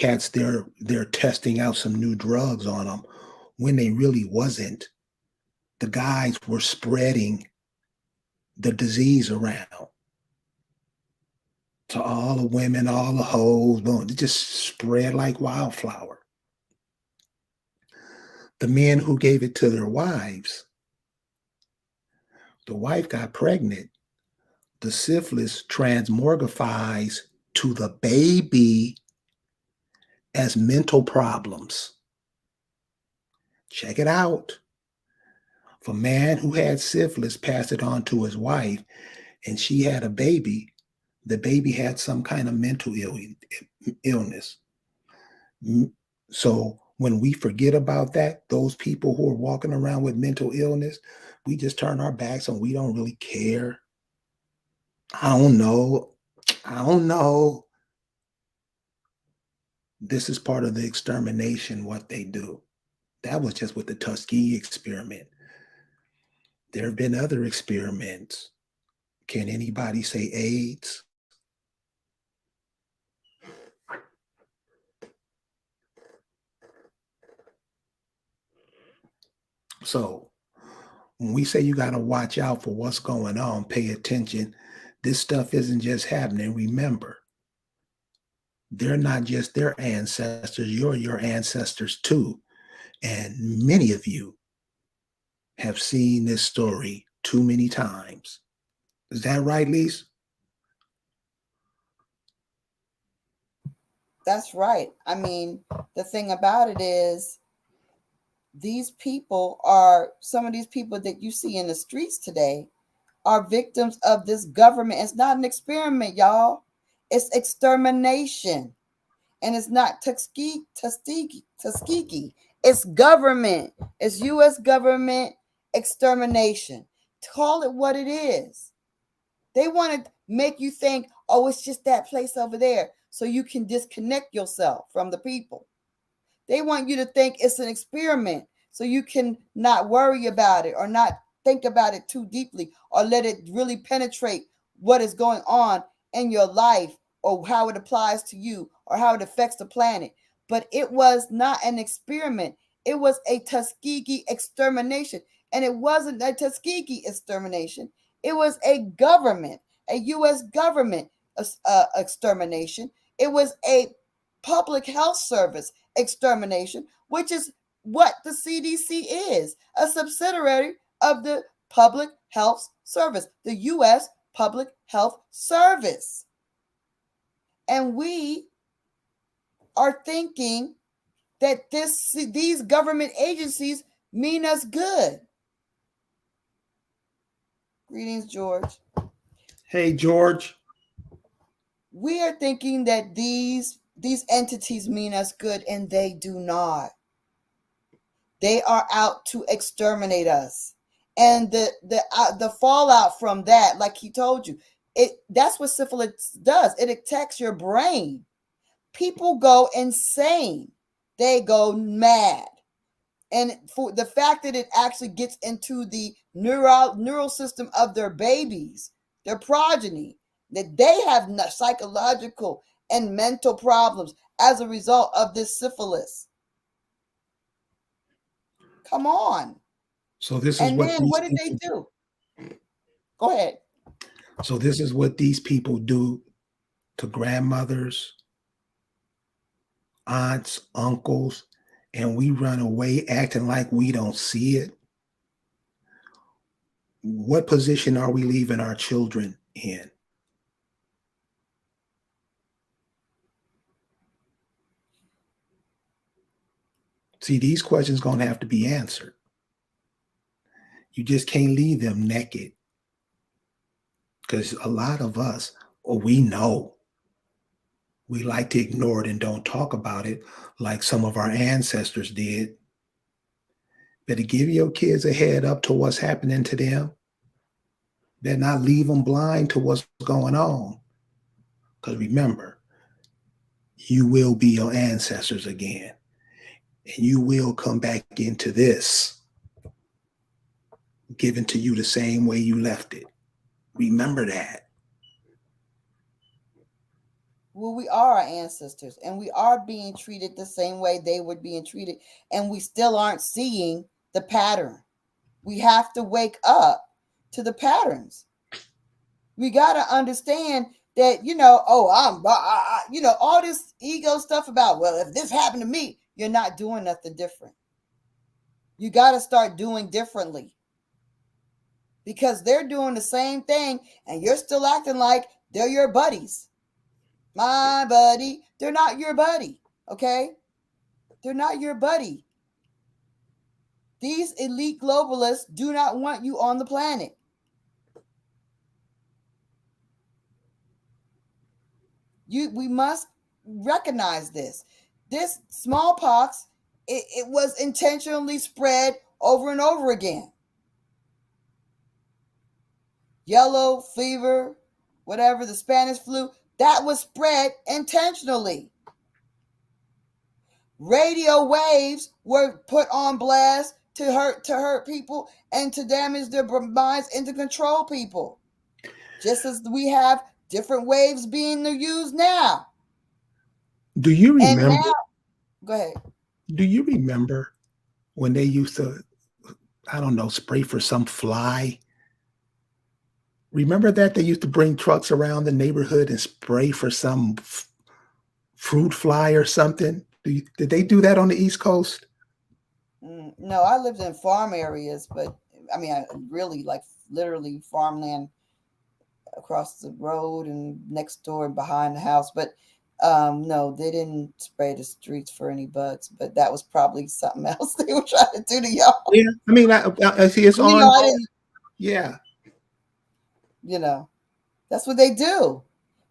cats they're testing out some new drugs on them when they really wasn't. The guys were spreading the disease around to all the women, all the hoes. Boom, it just spread like wildflower. The men who gave it to their wives, the wife got pregnant. The syphilis transmogrifies to the baby as mental problems. Check it out. If a man who had syphilis passed it on to his wife and she had a baby, the baby had some kind of mental illness. So when we forget about that, those people who are walking around with mental illness, we just turn our backs and we don't really care. I don't know. I don't know. This is part of the extermination, what they do. That was just with the Tuskegee experiment. There have been other experiments. Can anybody say AIDS? So when we say you got to watch out for what's going on, pay attention. This stuff isn't just happening. Remember, they're not just their ancestors, you're your ancestors too. And many of you have seen this story too many times. Is that right, Lise? That's right. I mean, the thing about it is, some of these people that you see in the streets today are victims of this government. It's not an experiment, y'all. It's extermination. And it's not Tuskegee. It's government. It's U.S. government extermination. Call it what it is. They want to make you think, oh, it's just that place over there, so you can disconnect yourself from the people. They want you to think it's an experiment, so you can not worry about it or not think about it too deeply or let it really penetrate what is going on in your life or how it applies to you or how it affects the planet. But it was not an experiment. It was a Tuskegee extermination. And it wasn't a Tuskegee extermination. It was a government, a U.S. government extermination. It was a public health service extermination, which is what the CDC is, a subsidiary of the Public Health Service, the U.S. Public Health Service. And we are thinking that these government agencies mean us good. Greetings, George. Hey, George. We are thinking that these entities mean us good, and they do not. They are out to exterminate us. And the fallout from that, like he told you, that's what syphilis does. It attacks your brain. People go insane. They go mad. And for the fact that it actually gets into the neural system of their babies, their progeny, that they have psychological and mental problems as a result of this syphilis. Come on. So this is And what then what did they do? Go ahead. So this is what these people do to grandmothers, aunts, uncles, and we run away acting like we don't see it. What position are we leaving our children in? See, these questions going to have to be answered. You just can't leave them naked. Because a lot of us, we know. We like to ignore it and don't talk about it like some of our ancestors did. Better give your kids a head up to what's happening to them. Better not leave them blind to what's going on. Because remember, you will be your ancestors again. And you will come back into this, given to you the same way you left it. Remember that. Well, we are our ancestors, and we are being treated the same way they were being treated, and we still aren't seeing the pattern. We have to wake up to the patterns. We got to understand that, oh, all this ego stuff about, well, if this happened to me, you're not doing nothing different. You got to start doing differently, because they're doing the same thing and you're still acting like they're your buddies. My buddy. They're not your buddy. Okay? They're not your buddy. These elite globalists do not want you on the planet. We must recognize this. This smallpox, it was intentionally spread over and over again. Yellow fever, whatever, the Spanish flu, that was spread intentionally. Radio waves were put on blast to hurt people and to damage their minds and to control people. Just as we have different waves being used now. Do you And remember? now, go ahead. Do you remember when they used to, I don't know, spray for some fly? Remember that they used to bring trucks around the neighborhood and spray for some fruit fly or something? Did they do that on the East Coast? No, I lived in farm areas, but I mean, I really like literally farmland across the road and next door and behind the house. But no, they didn't spray the streets for any bugs. But that was probably something else they were trying to do to y'all. Yeah, I mean, I see it's on. I didn't. Yeah, That's what they do.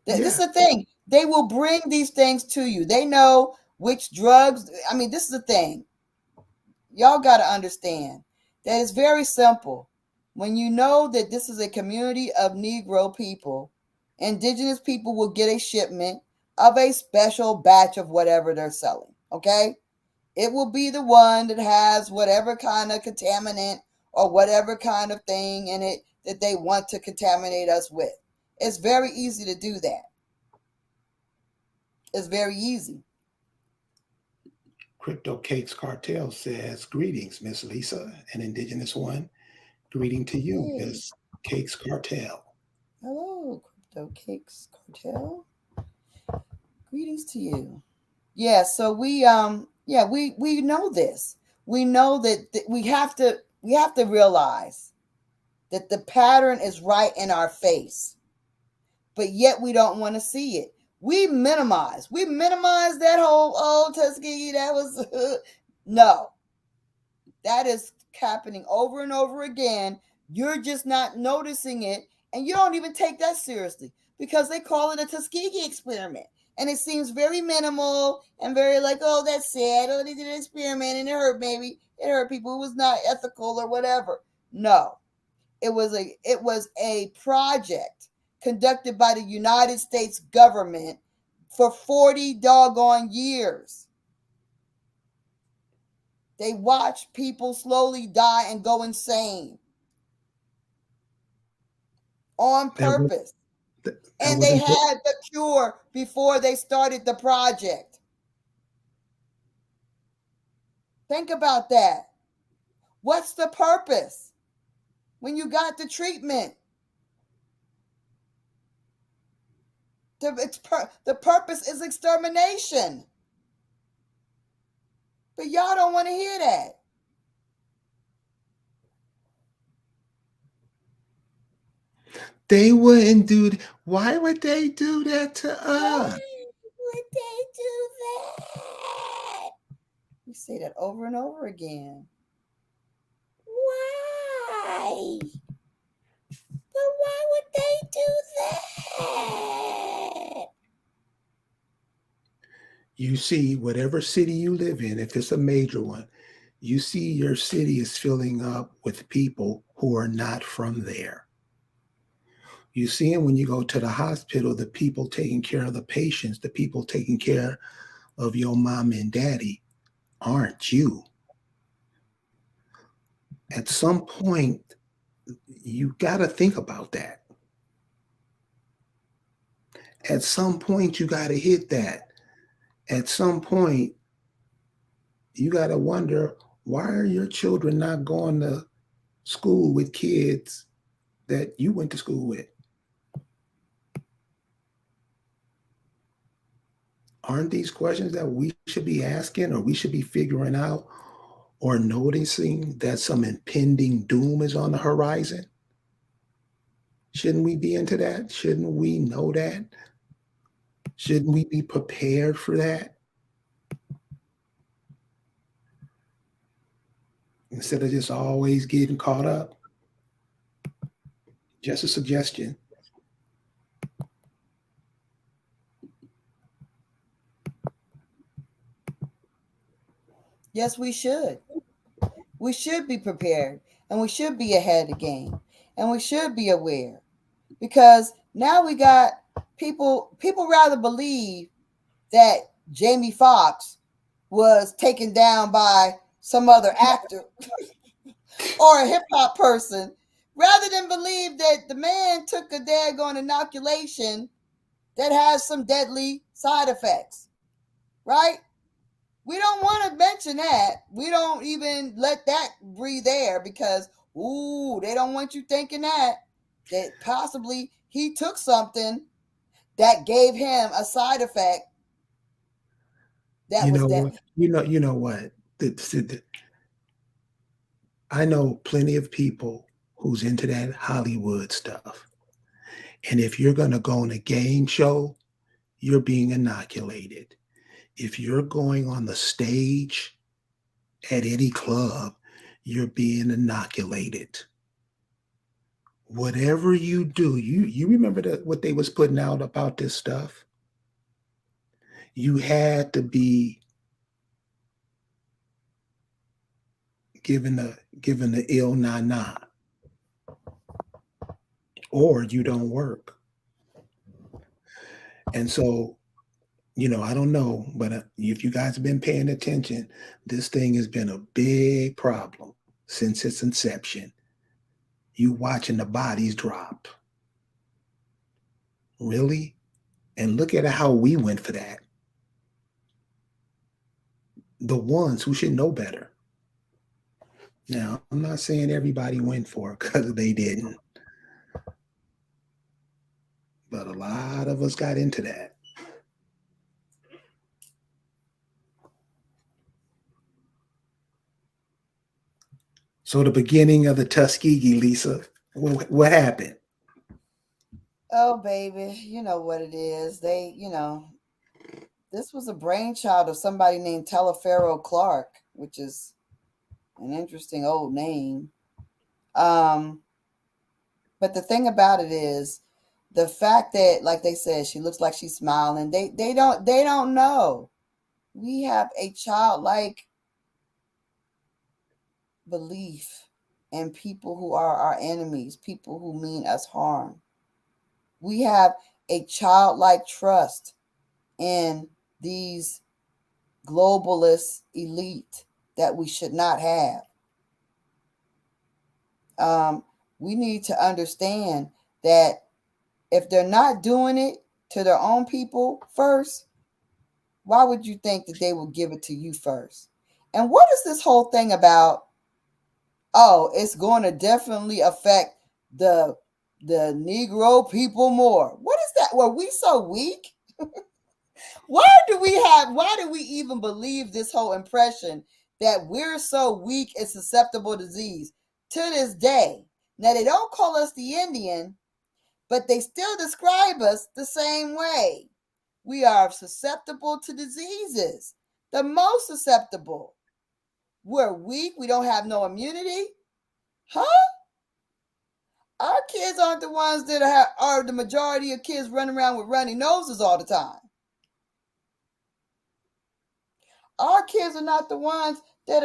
This is the thing. They will bring these things to you. They know which drugs. I mean, this is the thing. Y'all got to understand that it's very simple. When you know that this is a community of Negro people, Indigenous people will get a shipment of a special batch of whatever they're selling. Okay? It will be the one that has whatever kind of contaminant or whatever kind of thing in it that they want to contaminate us with. It's very easy to do that. It's very easy. Crypto Cakes Cartel says, "Greetings, Miss Lisa, an Indigenous one. Greeting to you, Hey. Miss Cakes Cartel." Hello, Crypto Cakes Cartel. Greetings to you. Yeah, so we know this. We know that we have to realize that the pattern is right in our face, but yet we don't want to see it. We minimize that whole Tuskegee. That was no, that is happening over and over again. You're just not noticing it, and you don't even take that seriously because they call it a Tuskegee experiment. And it seems very minimal and very like, oh, that's sad. Oh, they did an experiment and it hurt, maybe. It hurt people. It was not ethical or whatever. No. It was a project conducted by the United States government for 40 doggone years. They watched people slowly die and go insane on purpose. And they had the cure before they started the project. Think about that. What's the purpose when you got the treatment? The purpose is extermination. But y'all don't want to hear that. They wouldn't do. Why would they do that to us? Why would they do that? We say that over and over again. Why? But why would they do that? You see, whatever city you live in, if it's a major one, you see your city is filling up with people who are not from there. You see them when you go to the hospital, the people taking care of the patients, the people taking care of your mom and daddy aren't you. At some point, you got to think about that. At some point, you got to hit that. At some point, you got to wonder, why are your children not going to school with kids that you went to school with? Aren't these questions that we should be asking, or we should be figuring out, or noticing that some impending doom is on the horizon? Shouldn't we be into that? Shouldn't we know that? Shouldn't we be prepared for that? Instead of just always getting caught up? Just a suggestion. Yes, we should. We should be prepared, and we should be ahead of the game, and we should be aware, because now we got people rather believe that Jamie Foxx was taken down by some other actor or a hip hop person, rather than believe that the man took a daggone inoculation that has some deadly side effects, right? We don't want to mention that. We don't even let that breathe there, because, ooh, they don't want you thinking that possibly he took something that gave him a side effect that You was know what? deadly. You know what? I know plenty of people who's into that Hollywood stuff. And if you're going to go on a game show, you're being inoculated. If you're going on the stage at any club, you're being inoculated. Whatever you do, you remember what they was putting out about this stuff? You had to be given the ill na na, or you don't work. And so, I don't know, but if you guys have been paying attention, this thing has been a big problem since its inception. You watching the bodies drop. Really? And look at how we went for that. The ones who should know better. Now, I'm not saying everybody went for it, because they didn't, but a lot of us got into that. So the beginning of the Tuskegee, Lisa, what happened? Oh, baby, you know what it is. This was a brainchild of somebody named Teleferro Clark, which is an interesting old name. Um, but the thing about it is the fact that, like they said, she looks like she's smiling. They don't know. We have a childlike belief in people who are our enemies, people who mean us harm. We have a childlike trust in these globalist elite that we should not have. Um, we need to understand that if they're not doing it to their own people first, why would you think that they will give it to you first? And what is this whole thing about? Oh, it's going to definitely affect the the Negro people more. What is that? Were we so weak? Why do we even believe this whole impression that we're so weak and susceptible to disease to this day? Now, they don't call us the Indian, but they still describe us the same way. We are susceptible to diseases, the most susceptible. We're weak. We don't have no immunity. Huh? Our kids aren't the ones that are the majority of kids running around with runny noses all the time. Our kids are not the ones that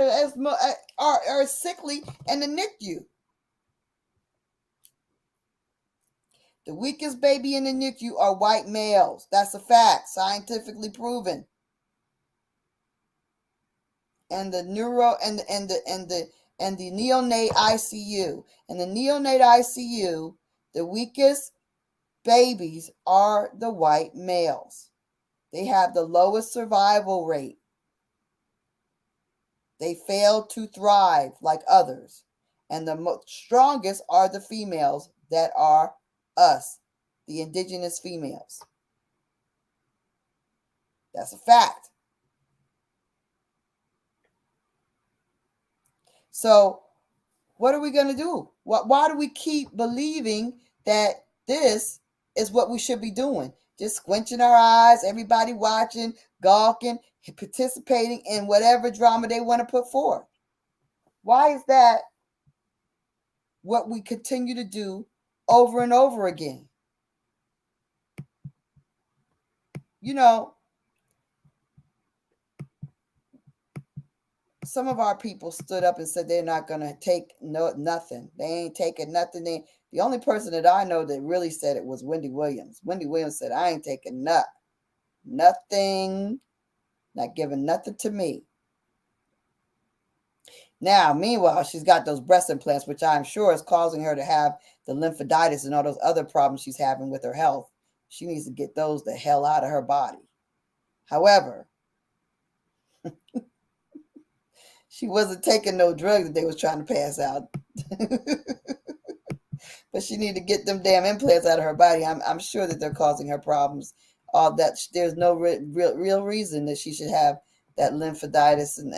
are sickly and the NICU. The weakest baby in the NICU are white males. That's a fact, scientifically proven. And the neuro and the neonate ICU. And the neonate ICU, the weakest babies are the white males. They have the lowest survival rate. They fail to thrive like others. And the strongest are the females that are us, the indigenous females. That's a fact. So, what are we going to do? Why do we keep believing that this is what we should be doing? Just squinching our eyes, everybody watching, gawking, participating in whatever drama they want to put forth. Why is that what we continue to do over and over again? You know, some of our people stood up and said they're not going to take nothing. They ain't taking nothing. The only person that I know that really said it was Wendy Williams. Wendy Williams said, I ain't taking nothing, not giving nothing to me. Now, meanwhile, she's got those breast implants, which I'm sure is causing her to have the lymphitis and all those other problems she's having with her health. She needs to get those the hell out of her body. However, she wasn't taking no drugs that they was trying to pass out. But she need to get them damn implants out of her body. I'm sure that they're causing her problems. That there's no real reason that she should have that lymphitis, and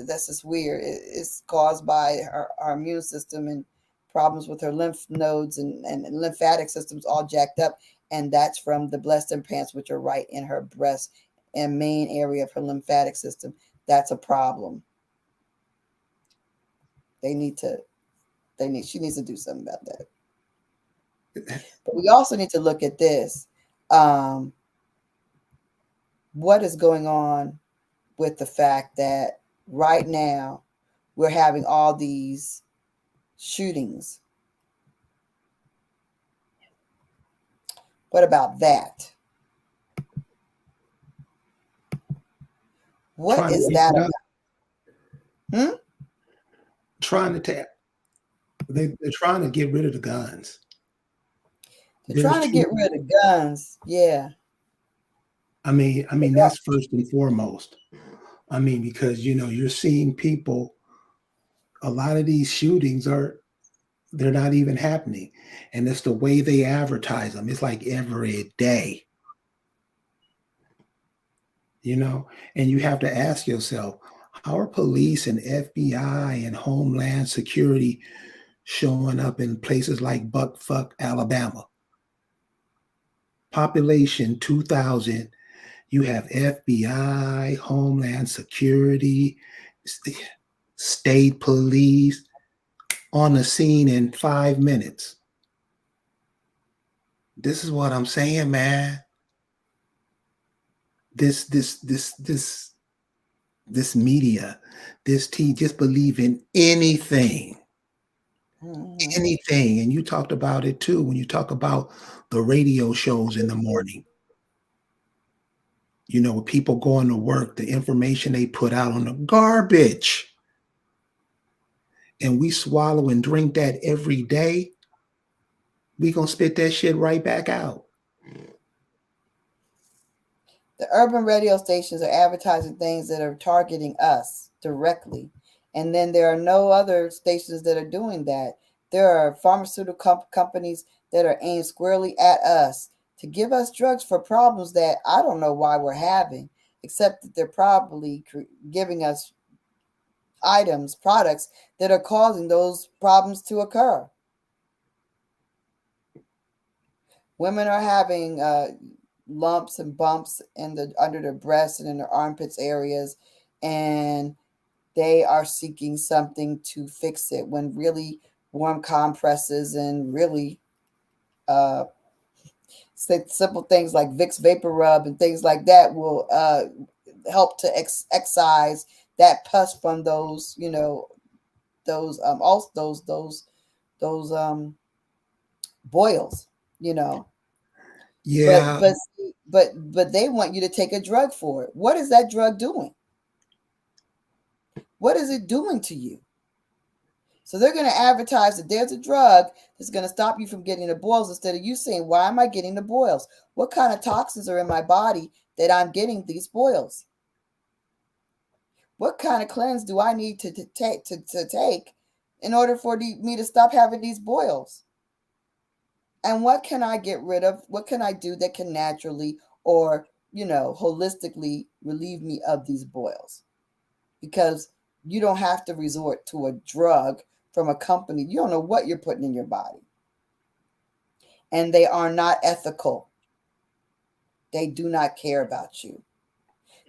that's just weird. It's caused by her immune system and problems with her lymph nodes and lymphatic systems all jacked up, and that's from the breast implants, which are right in her breast and main area of her lymphatic system. That's a problem. She needs to do something about that. But we also need to look at this. What is going on with the fact that right now we're having all these shootings? What about that? What is that about? They're trying to get rid of the guns. They're trying to get rid of guns. Yeah. I mean, that's first and foremost. I mean, because, you're seeing people, a lot of these shootings they're not even happening. And it's the way they advertise them. It's like every day, and you have to ask yourself, how are police and FBI and Homeland Security showing up in places like Buckfuck, Alabama? Population 2,000. You have FBI, Homeland Security, state police on the scene in 5 minutes. This is what I'm saying, man. This media, this team just believe in anything. Anything. And you talked about it too when you talk about the radio shows in the morning. People going to work, the information they put out on the garbage. And we swallow and drink that every day. We gonna spit that shit right back out. The urban radio stations are advertising things that are targeting us directly. And then there are no other stations that are doing that. There are pharmaceutical companies that are aimed squarely at us to give us drugs for problems that I don't know why we're having, except that they're probably giving us products that are causing those problems to occur. Women are having lumps and bumps under their breasts and in their armpits areas, and they are seeking something to fix it when really warm compresses and really simple things like Vicks Vapor Rub and things like that will help to excise that pus from those, boils, Yeah. But they want you to take a drug for it. What is that drug doing? What is it doing to you? So they're going to advertise that there's a drug that's going to stop you from getting the boils instead of you saying, why am I getting the boils? What kind of toxins are in my body that I'm getting these boils? What kind of cleanse do I need to take in order for me to stop having these boils? And what can I get rid of? What can I do that can naturally or, holistically relieve me of these boils? Because you don't have to resort to a drug from a company. You don't know what you're putting in your body. And they are not ethical. They do not care about you.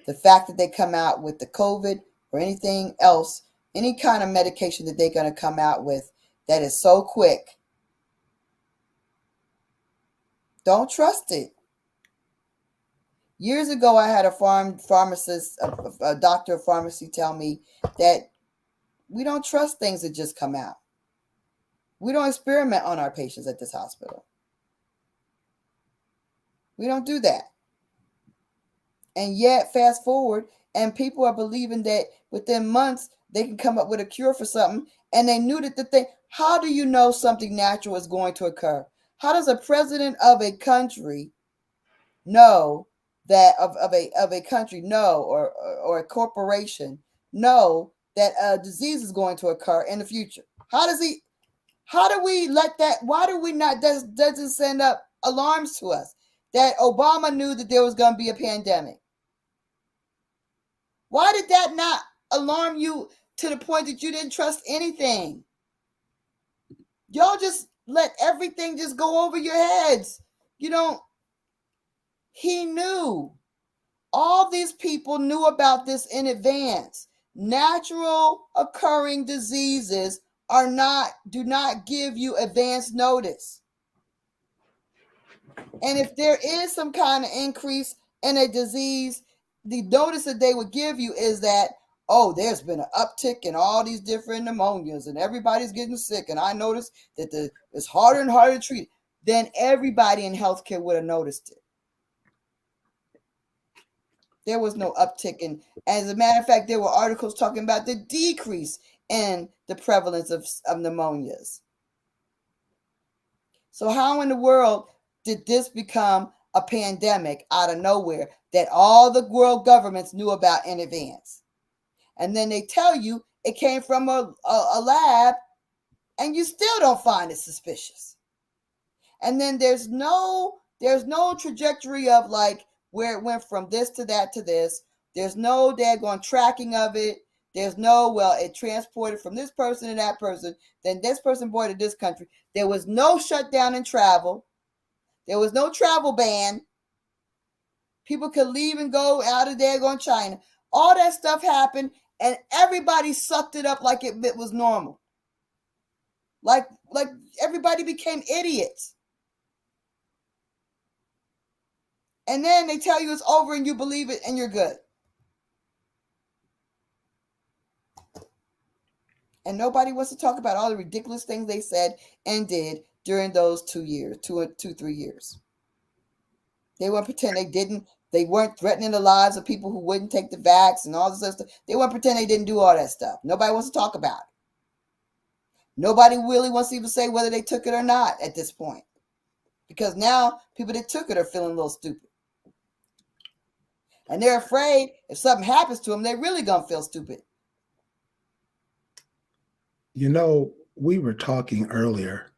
The fact that they come out with the COVID or anything else, any kind of medication that they're going to come out with that is so quick, don't trust it. Years ago, I had a pharmacist, a doctor of pharmacy tell me that we don't trust things that just come out. We don't experiment on our patients at this hospital. We don't do that. And yet, fast forward, and people are believing that within months they can come up with a cure for something. And they knew that the thing. How do you know something natural is going to occur? How does a president of a country know that of a country know or a corporation know that a disease is going to occur in the future? How do we let that? Why do we not doesn't send up alarms to us that Obama knew that there was going to be a pandemic? Why did that not alarm you to the point that you didn't trust anything? Y'all just let everything just go over your heads. He knew. All these people knew about this in advance. Natural occurring diseases do not give you advance notice. And if there is some kind of increase in a disease, the notice that they would give you is that, oh, there's been an uptick in all these different pneumonias and everybody's getting sick. And I noticed that it's harder and harder to treat. Then everybody in healthcare would have noticed it. There was no uptick in. As a matter of fact, there were articles talking about the decrease in the prevalence of pneumonias. So how in the world did this become a pandemic out of nowhere that all the world governments knew about in advance? And then they tell you it came from a lab, and you still don't find it suspicious. And then there's no trajectory of like where it went from this to that to this. There's no daggone tracking of it. There's no, well, it transported from this person to that person. Then this person boarded this country. There was no shutdown in travel. There was no travel ban. People could leave and go out of daggone China. All that stuff happened, and everybody sucked it up like it was normal. Like everybody became idiots. And then they tell you it's over and you believe it and you're good. And nobody wants to talk about all the ridiculous things they said and did during those 3 years. They want to pretend they weren't threatening the lives of people who wouldn't take the vax and all this other stuff. They want to pretend they didn't do all that stuff. Nobody wants to talk about it. Nobody really wants to even say whether they took it or not at this point. Because now people that took it are feeling a little stupid. And they're afraid if something happens to them, they're really going to feel stupid. We were talking earlier,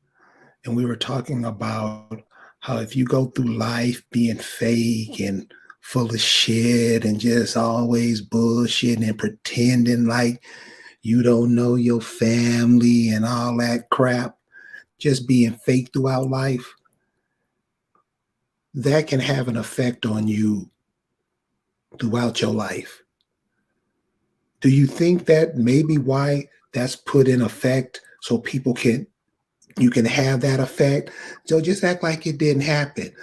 and we were talking about how if you go through life being fake and full of shit and just always bullshitting and pretending like you don't know your family and all that crap, just being fake throughout life, that can have an effect on you throughout your life. Do you think that maybe why that's put in effect so you can have that effect? So just act like it didn't happen.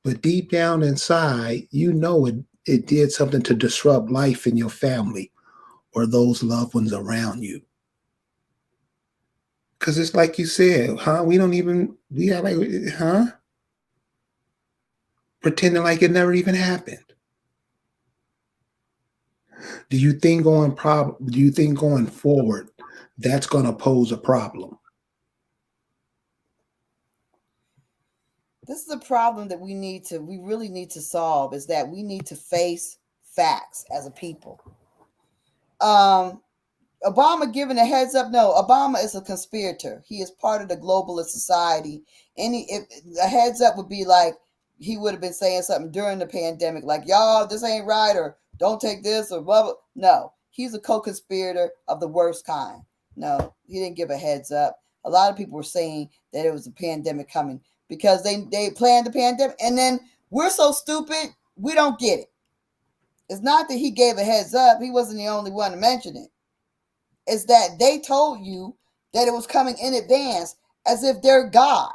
But deep down inside, it did something to disrupt life in your family or those loved ones around you. Because it's like you said, we have like, pretending like it never even happened. Do you think going forward that's going to pose a problem. This is a problem that we really need to solve, is that we need to face facts as a people. Obama giving a heads up. No, Obama is a conspirator. He is part of the globalist society. A heads up would be like, he would have been saying something during the pandemic, like, y'all, this ain't right, or don't take this, or blah, blah. No, he's a co-conspirator of the worst kind. No, he didn't give a heads up. A lot of people were saying that it was a pandemic coming because they planned the pandemic, and then we're so stupid, we don't get it. It's not that he gave a heads up. He wasn't the only one to mention it. Is that they told you that it was coming in advance, as if they're God.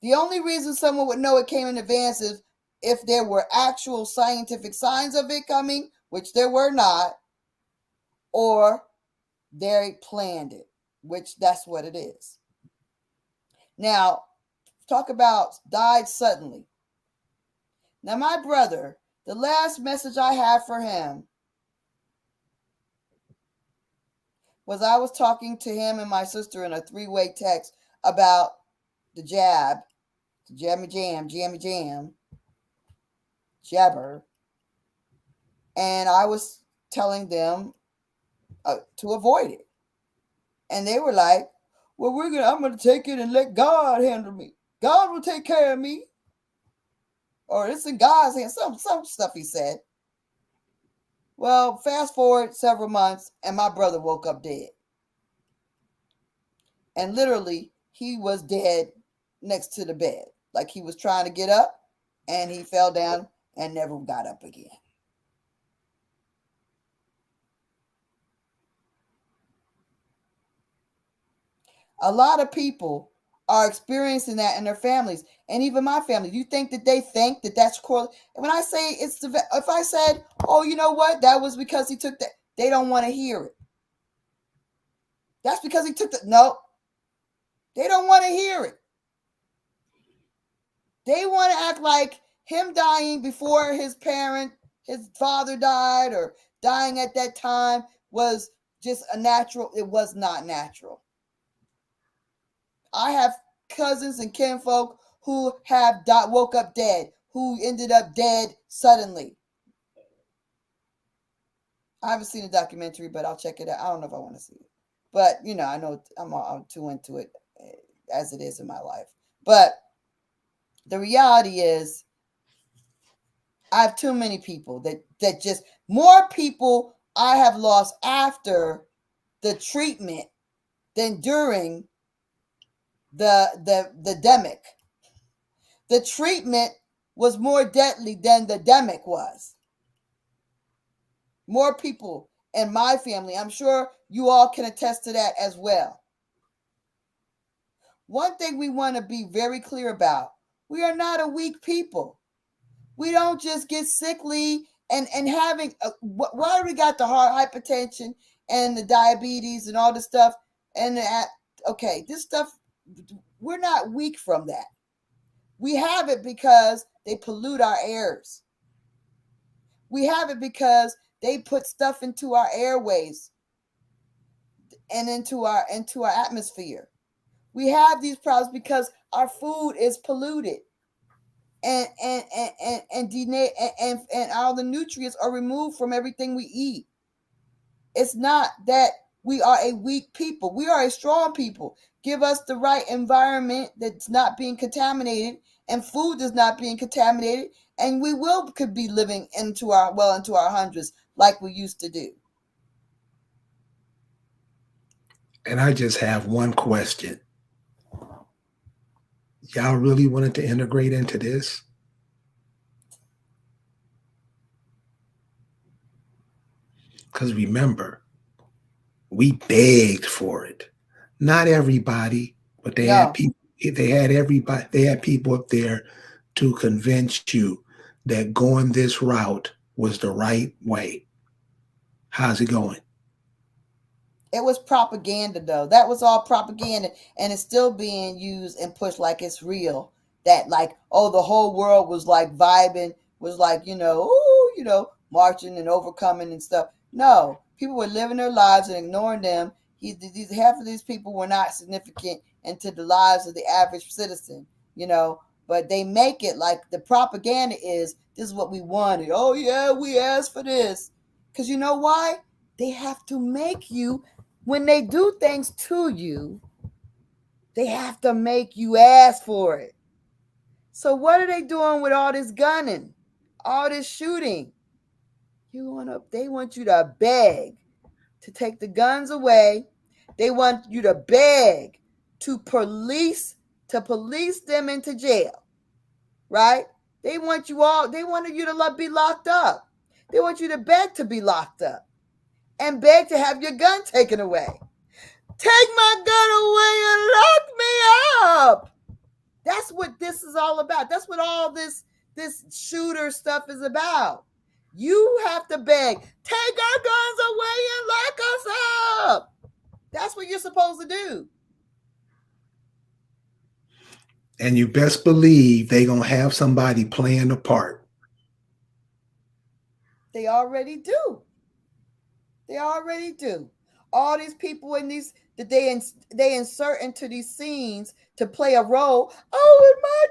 The only reason someone would know it came in advance is if there were actual scientific signs of it coming, which there were not, or they planned it, which that's what it is. Now, talk about died suddenly. Now, my brother, the last message I have for him was I was talking to him and my sister in a three-way text about the jab, the jammy jam, jabber. And I was telling them to avoid it. And they were like, well, I'm going to take it and let God handle me. God will take care of me. Or it's in God's hands. Some stuff he said. Well, fast forward several months, and my brother woke up dead. And literally, he was dead next to the bed. Like he was trying to get up, and he fell down and never got up again. A lot of people are experiencing that in their families, and even my family. You think that they think that that's core? When I say if I said, oh, you know what, that was because he took that, they don't want to hear it. That's because he took the, no, they don't want to hear it. They want to act like him dying before his father died, or dying at that time was just a natural. It was not natural. I have cousins and kinfolk who have woke up dead, who ended up dead suddenly. I haven't seen a documentary, but I'll check it out. I don't know if I want to see it. But, I know I'm too into it as it is in my life. But the reality is, I have too many people that just, more people I have lost after the treatment than during the demic. The treatment was more deadly than the demic was. More people in my family, I'm sure you all can attest to that as well. One thing we want to be very clear about, we are not a weak people. We don't just get sickly and having, why we got the heart hypertension and the diabetes and all this stuff, and this stuff, we're not weak from that. We have it because they pollute our airs. We have it because they put stuff into our airways and into our atmosphere. We have these problems because our food is polluted, and all the nutrients are removed from everything we eat. It's not that we are a weak people. We are a strong people. Give us the right environment that's not being contaminated, and food is not being contaminated, and we could be living into our hundreds like we used to do. And I just have one question. Y'all really wanted to integrate into this? Because remember, we begged for it. Not everybody, but they had people. They had everybody. They had people up there to convince you that going this route was the right way. How's it going? It was propaganda, though. That was all propaganda, and it's still being used and pushed like it's real. That, like, oh, the whole world was like vibing, was like, marching and overcoming and stuff. No, People were living their lives and ignoring them. Half of these people were not significant into the lives of the average citizen, but they make it like the propaganda is, this is what we wanted. Oh yeah, we asked for this. Because you know why? They have to make you, when they do things to you, they have to make you ask for it. So what are they doing with all this gunning, all this shooting? They want you to beg to take the guns away. They want you to beg to police them into jail, right? They wanted you to be locked up. They want you to beg to be locked up and beg to have your gun taken away. Take my gun away and lock me up. That's what this is all about. That's what all this shooter stuff is about. You have to beg, take our guns away and lock us up. That's what you're supposed to do. And you best believe they're going to have somebody playing the part. They already do. They already do. All these people in these that they insert into these scenes to play a role. Oh, it's my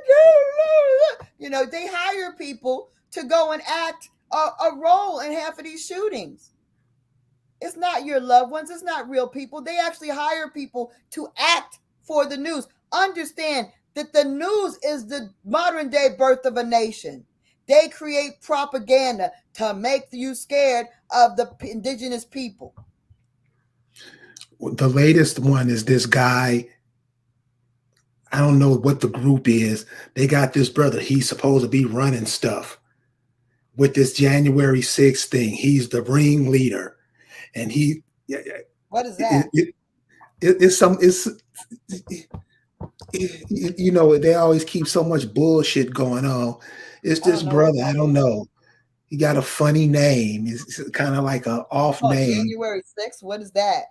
God. They hire people to go and act a role in half of these shootings. It's not your loved ones. It's not real people. They actually hire people to act for the news. Understand that the news is the modern day birth of a nation. They create propaganda to make you scared of the indigenous people. The latest one is this guy. I don't know what the group is. They got this brother. He's supposed to be running stuff with this January 6th thing. He's the ringleader. And what is that? They always keep so much bullshit going on. It's this brother. I don't know. He got a funny name. It's kind of like an off name. January 6th. What is that?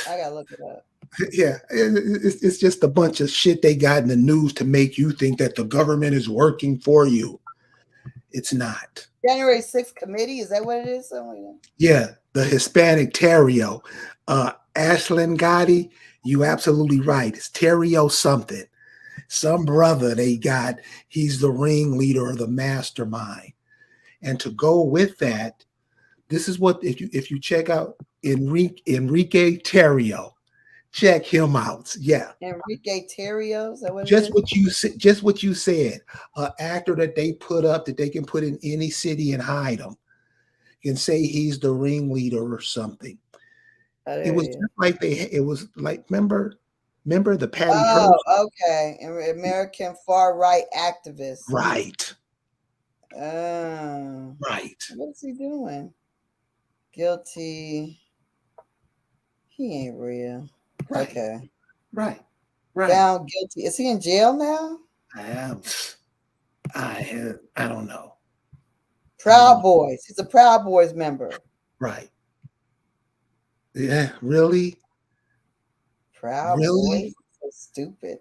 I gotta look it up. Yeah, it's just a bunch of shit they got in the news to make you think that the government is working for you. It's not. January 6th committee, is that what it is? Yeah, the Hispanic Terrio. Ashlyn Gotti, you absolutely right. It's Terrio something. Some brother they got, he's the ringleader or the mastermind. And to go with that, this is what, if you check out Enrique Terrio, check him out. Yeah. Enrique Terrio, is that what just what you said. An actor that they put up that they can put in any city and hide him. And say he's the ringleader or something. It was just like remember the Patty Hearst? Oh, okay. American far right activist. Right. Right. What's he doing? Guilty. He ain't real. Right. Okay. Right. Found guilty. Is he in jail now? I don't know. Proud Boys. He's a Proud Boys member. Right. Yeah, really? Proud Boys? So stupid.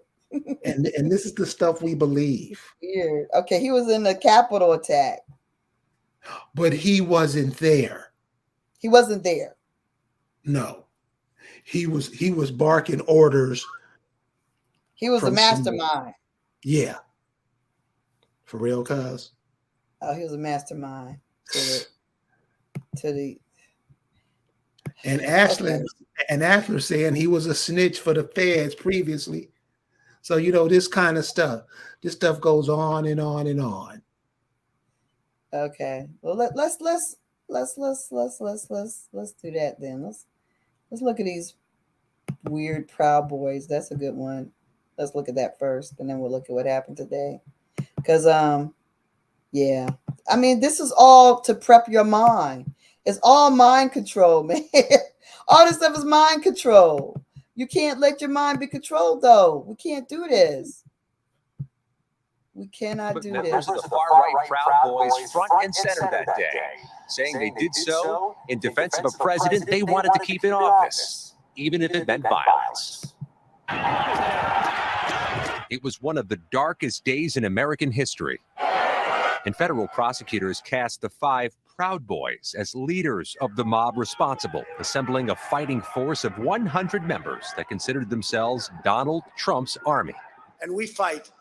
and this is the stuff we believe. Weird. Okay, he was in the Capitol attack. But he wasn't there. He wasn't there. No. He was barking orders. He was a mastermind. Yeah. For real, cuz? Oh, he was a mastermind to the and Ashler saying he was a snitch for the feds previously. So this kind of stuff. This stuff goes on and on and on. Okay. Well, let's do that then. Let's look at these weird Proud Boys. That's a good one. Let's look at that first, and then we'll look at what happened today. Because yeah. I mean, this is all to prep your mind. It's all mind control, man. All this stuff is mind control. You can't let your mind be controlled, though. We can't do this. We cannot do this. Members of the far-right Proud Boys front and center that day, saying they did so in defense of a president they wanted to keep in office, even if it meant violence. It was one of the darkest days in American history, and federal prosecutors cast the 5 Proud Boys as leaders of the mob responsible, assembling a fighting force of 100 members that considered themselves Donald Trump's army. And we fight.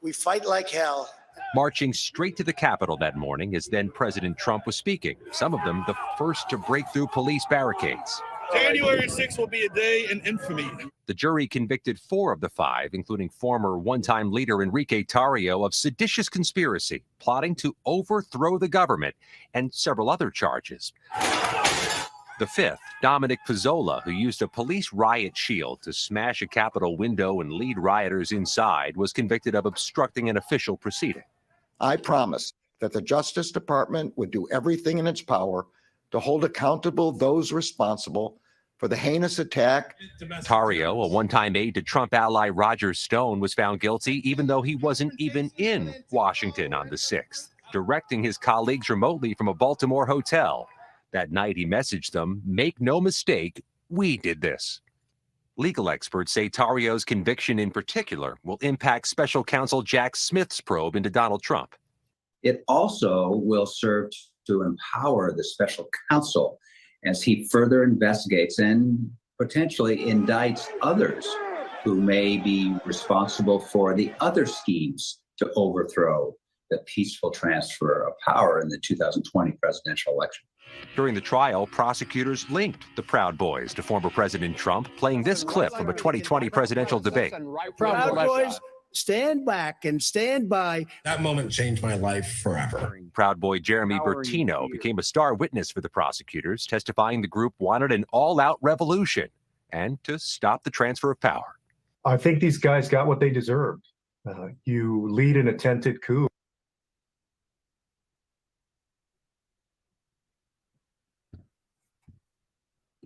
We fight like hell. Marching straight to the Capitol that morning as then President Trump was speaking, some of them the first to break through police barricades. January 6th will be a day in infamy. The jury convicted 4 of the 5, including former one-time leader Enrique Tarrio, of seditious conspiracy, plotting to overthrow the government, and several other charges. The 5th, Dominic Pizzola, who used a police riot shield to smash a Capitol window and lead rioters inside, was convicted of obstructing an official proceeding. I promise that the Justice Department would do everything in its power to hold accountable those responsible for the heinous attack. Tarrio, a one-time aide to Trump ally Roger Stone, was found guilty even though he wasn't even in Washington on the 6th, directing his colleagues remotely from a Baltimore hotel. That night he messaged them, "Make no mistake, we did this." Legal experts say Tarrio's conviction in particular will impact special counsel Jack Smith's probe into Donald Trump. It also will serve to empower the special counsel as he further investigates and potentially indicts others who may be responsible for the other schemes to overthrow the peaceful transfer of power in the 2020 presidential election. During the trial, prosecutors linked the Proud Boys to former President Trump, playing this clip from a 2020 presidential debate. Proud Boys, stand back and stand by. That moment changed my life forever. Proud Boy Jeremy Bertino became a star witness for the prosecutors, testifying the group wanted an all-out revolution and to stop the transfer of power. I think these guys got what they deserved. You lead an attempted coup.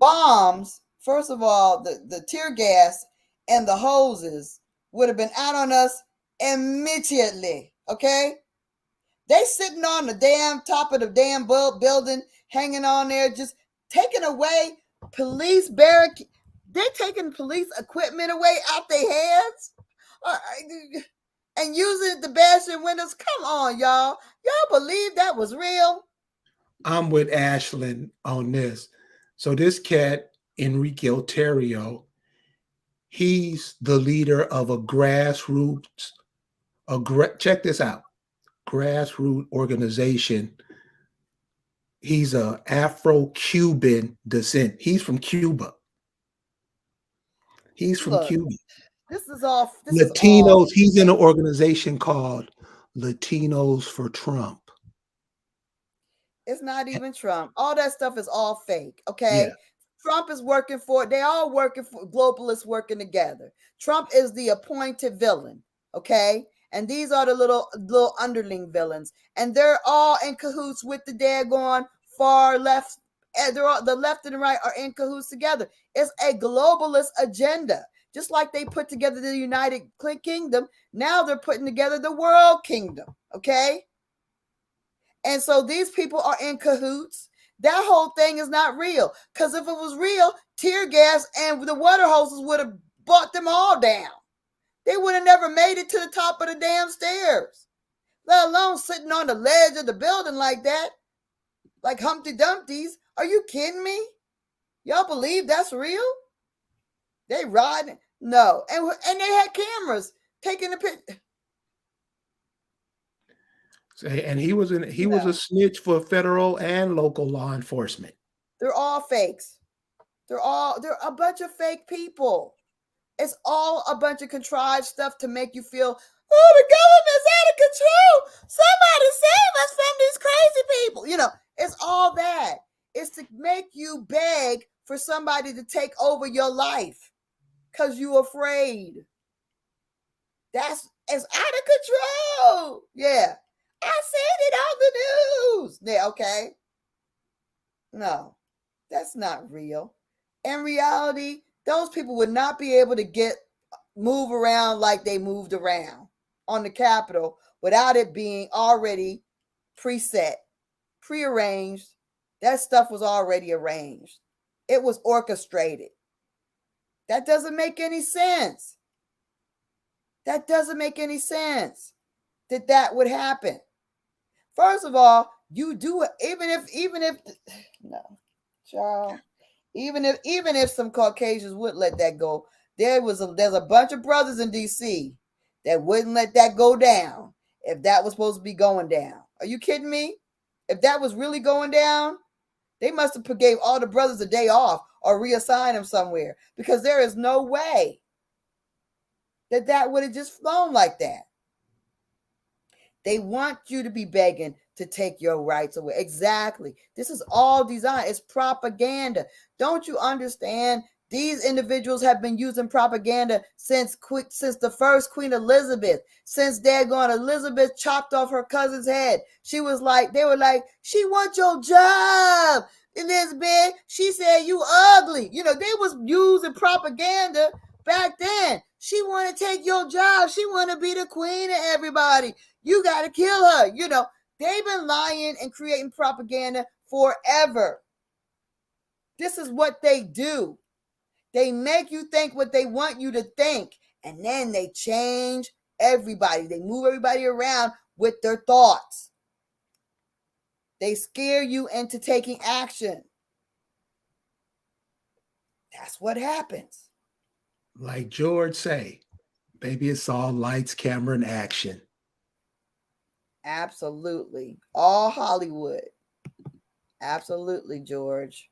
Bombs, first of all, the tear gas and the hoses would have been out on us immediately, okay? They sitting on the damn top of the damn building, hanging on there, just taking away police barricade. They taking police equipment away out their hands and using it to bash in windows. Come on, y'all. Y'all believe that was real? I'm with Ashlyn on this. So this cat, Enrique Tarrio, he's the leader of a grassroots, check this out, grassroots organization. He's a Afro-Cuban descent. He's from Cuba. He's from Cuba. This is all Latinos. He's in an organization called Latinos for Trump. It's not even Trump. All that stuff is all fake, okay? Yeah. Trump is working for, they all working for, globalists working together. Trump is the appointed villain, okay? And these are the little underling villains. And they're all in cahoots with the daggone far left. And they're all, the left and the right are in cahoots together. It's a globalist agenda. Just like they put together the United Kingdom, now they're putting together the world kingdom, okay? And so these people are in cahoots. That whole thing is not real. Because if it was real, tear gas and the water hoses would have brought them all down. They would have never made it to the top of the damn stairs, let alone sitting on the ledge of the building like that, like Humpty Dumpty's. Are you kidding me? Y'all believe that's real? They riding? No. And they had cameras taking the picture. And he was a snitch for federal and local law enforcement. They're all fakes. They're a bunch of fake people. It's all a bunch of contrived stuff to make you feel, oh, the government's out of control. Somebody save us from these crazy people. You know, it's all that. It's to make you beg for somebody to take over your life because you're afraid. It's out of control. Yeah. I said it on the news. Yeah, okay. No, that's not real. In reality, those people would not be able to move around like they moved around on the Capitol without it being already preset, prearranged. That stuff was already arranged. It was orchestrated. That doesn't make any sense. That doesn't make any sense that would happen. First of all, You do it, even if no, child, even if some Caucasians would let that go, there's a bunch of brothers in DC that wouldn't let that go down if that was supposed to be going down. Are you kidding me? If that was really going down, they must have gave all the brothers a day off or reassigned them somewhere, because there is no way that would have just flown like that. They want you to be begging to take your rights away. Exactly. This is all designed. It's propaganda. Don't you understand? These individuals have been using propaganda since the first Queen Elizabeth, since daggone Elizabeth chopped off her cousin's head. They were like, she wants your job, Elizabeth. She said you ugly. You know, they was using propaganda back then. She want to take your job. She want to be the queen of everybody. You got to kill her. You know, they've been lying and creating propaganda forever. This is what they do. They make you think what they want you to think, and then they change everybody. They move everybody around with their thoughts. They scare you into taking action. That's what happens. Like George say, baby, it's all lights, camera, and action. Absolutely. All Hollywood. Absolutely, George.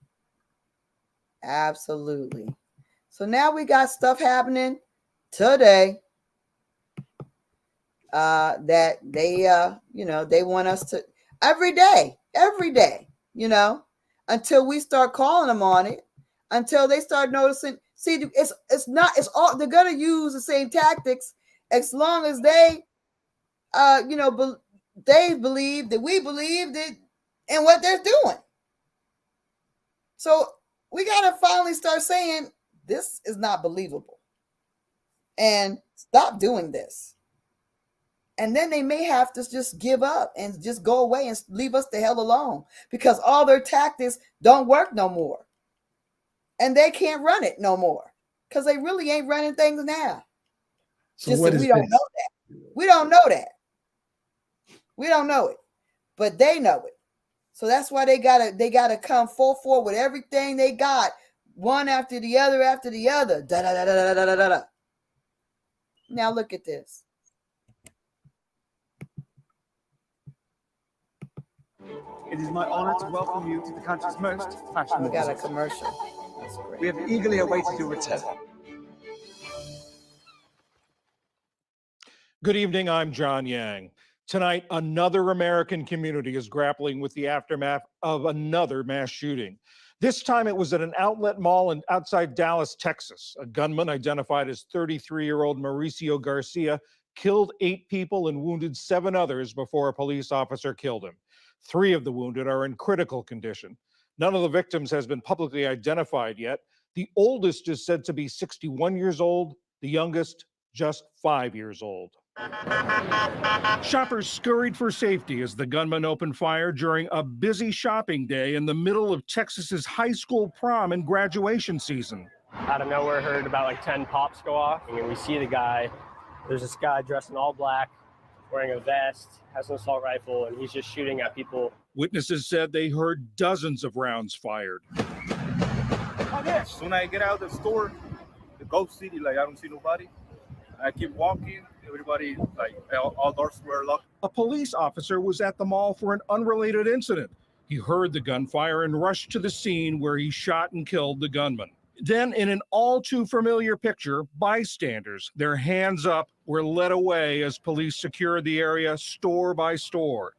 Absolutely. So now we got stuff happening today that they they want us to every day, until we start calling them on it, until they start noticing. See, it's all they're gonna use the same tactics as long as they they believe that we believe that in what they're doing. So we gotta finally start saying this is not believable and stop doing this. And then they may have to just give up and just go away and leave us the hell alone, because all their tactics don't work no more. And they can't run it no more, because they really ain't running things now. So just what is we don't know that. We don't know that. We don't know it, but they know it. So that's why they gotta come full forward with everything they got, one after the other after the other. Da da da da da da da da. Now look at this. It is my honor to welcome you to the country's most fashionable. We got a commercial. That's great. We have eagerly awaited your return. Good evening, I'm John Yang. Tonight, another American community is grappling with the aftermath of another mass shooting. This time it was at an outlet mall outside Dallas, Texas. A gunman identified as 33-year-old Mauricio Garcia killed 8 people and wounded 7 others before a police officer killed him. 3 of the wounded are in critical condition. None of the victims has been publicly identified yet. The oldest is said to be 61 years old, the youngest just 5 years old. Shoppers scurried for safety as the gunman opened fire during a busy shopping day in the middle of Texas's high school prom and graduation season. Out of nowhere, heard about like 10 pops go off, and we see the guy. There's this guy dressed in all black, wearing a vest, has an assault rifle, and he's just shooting at people. Witnesses said they heard dozens of rounds fired. As soon as I get out of the store, the ghost city, like I don't see nobody. I keep walking. Everybody, like, all doors were locked. A police officer was at the mall for an unrelated incident. He heard the gunfire and rushed to the scene where he shot and killed the gunman. Then, in an all too familiar picture, bystanders, their hands up, were led away as police secured the area store by store.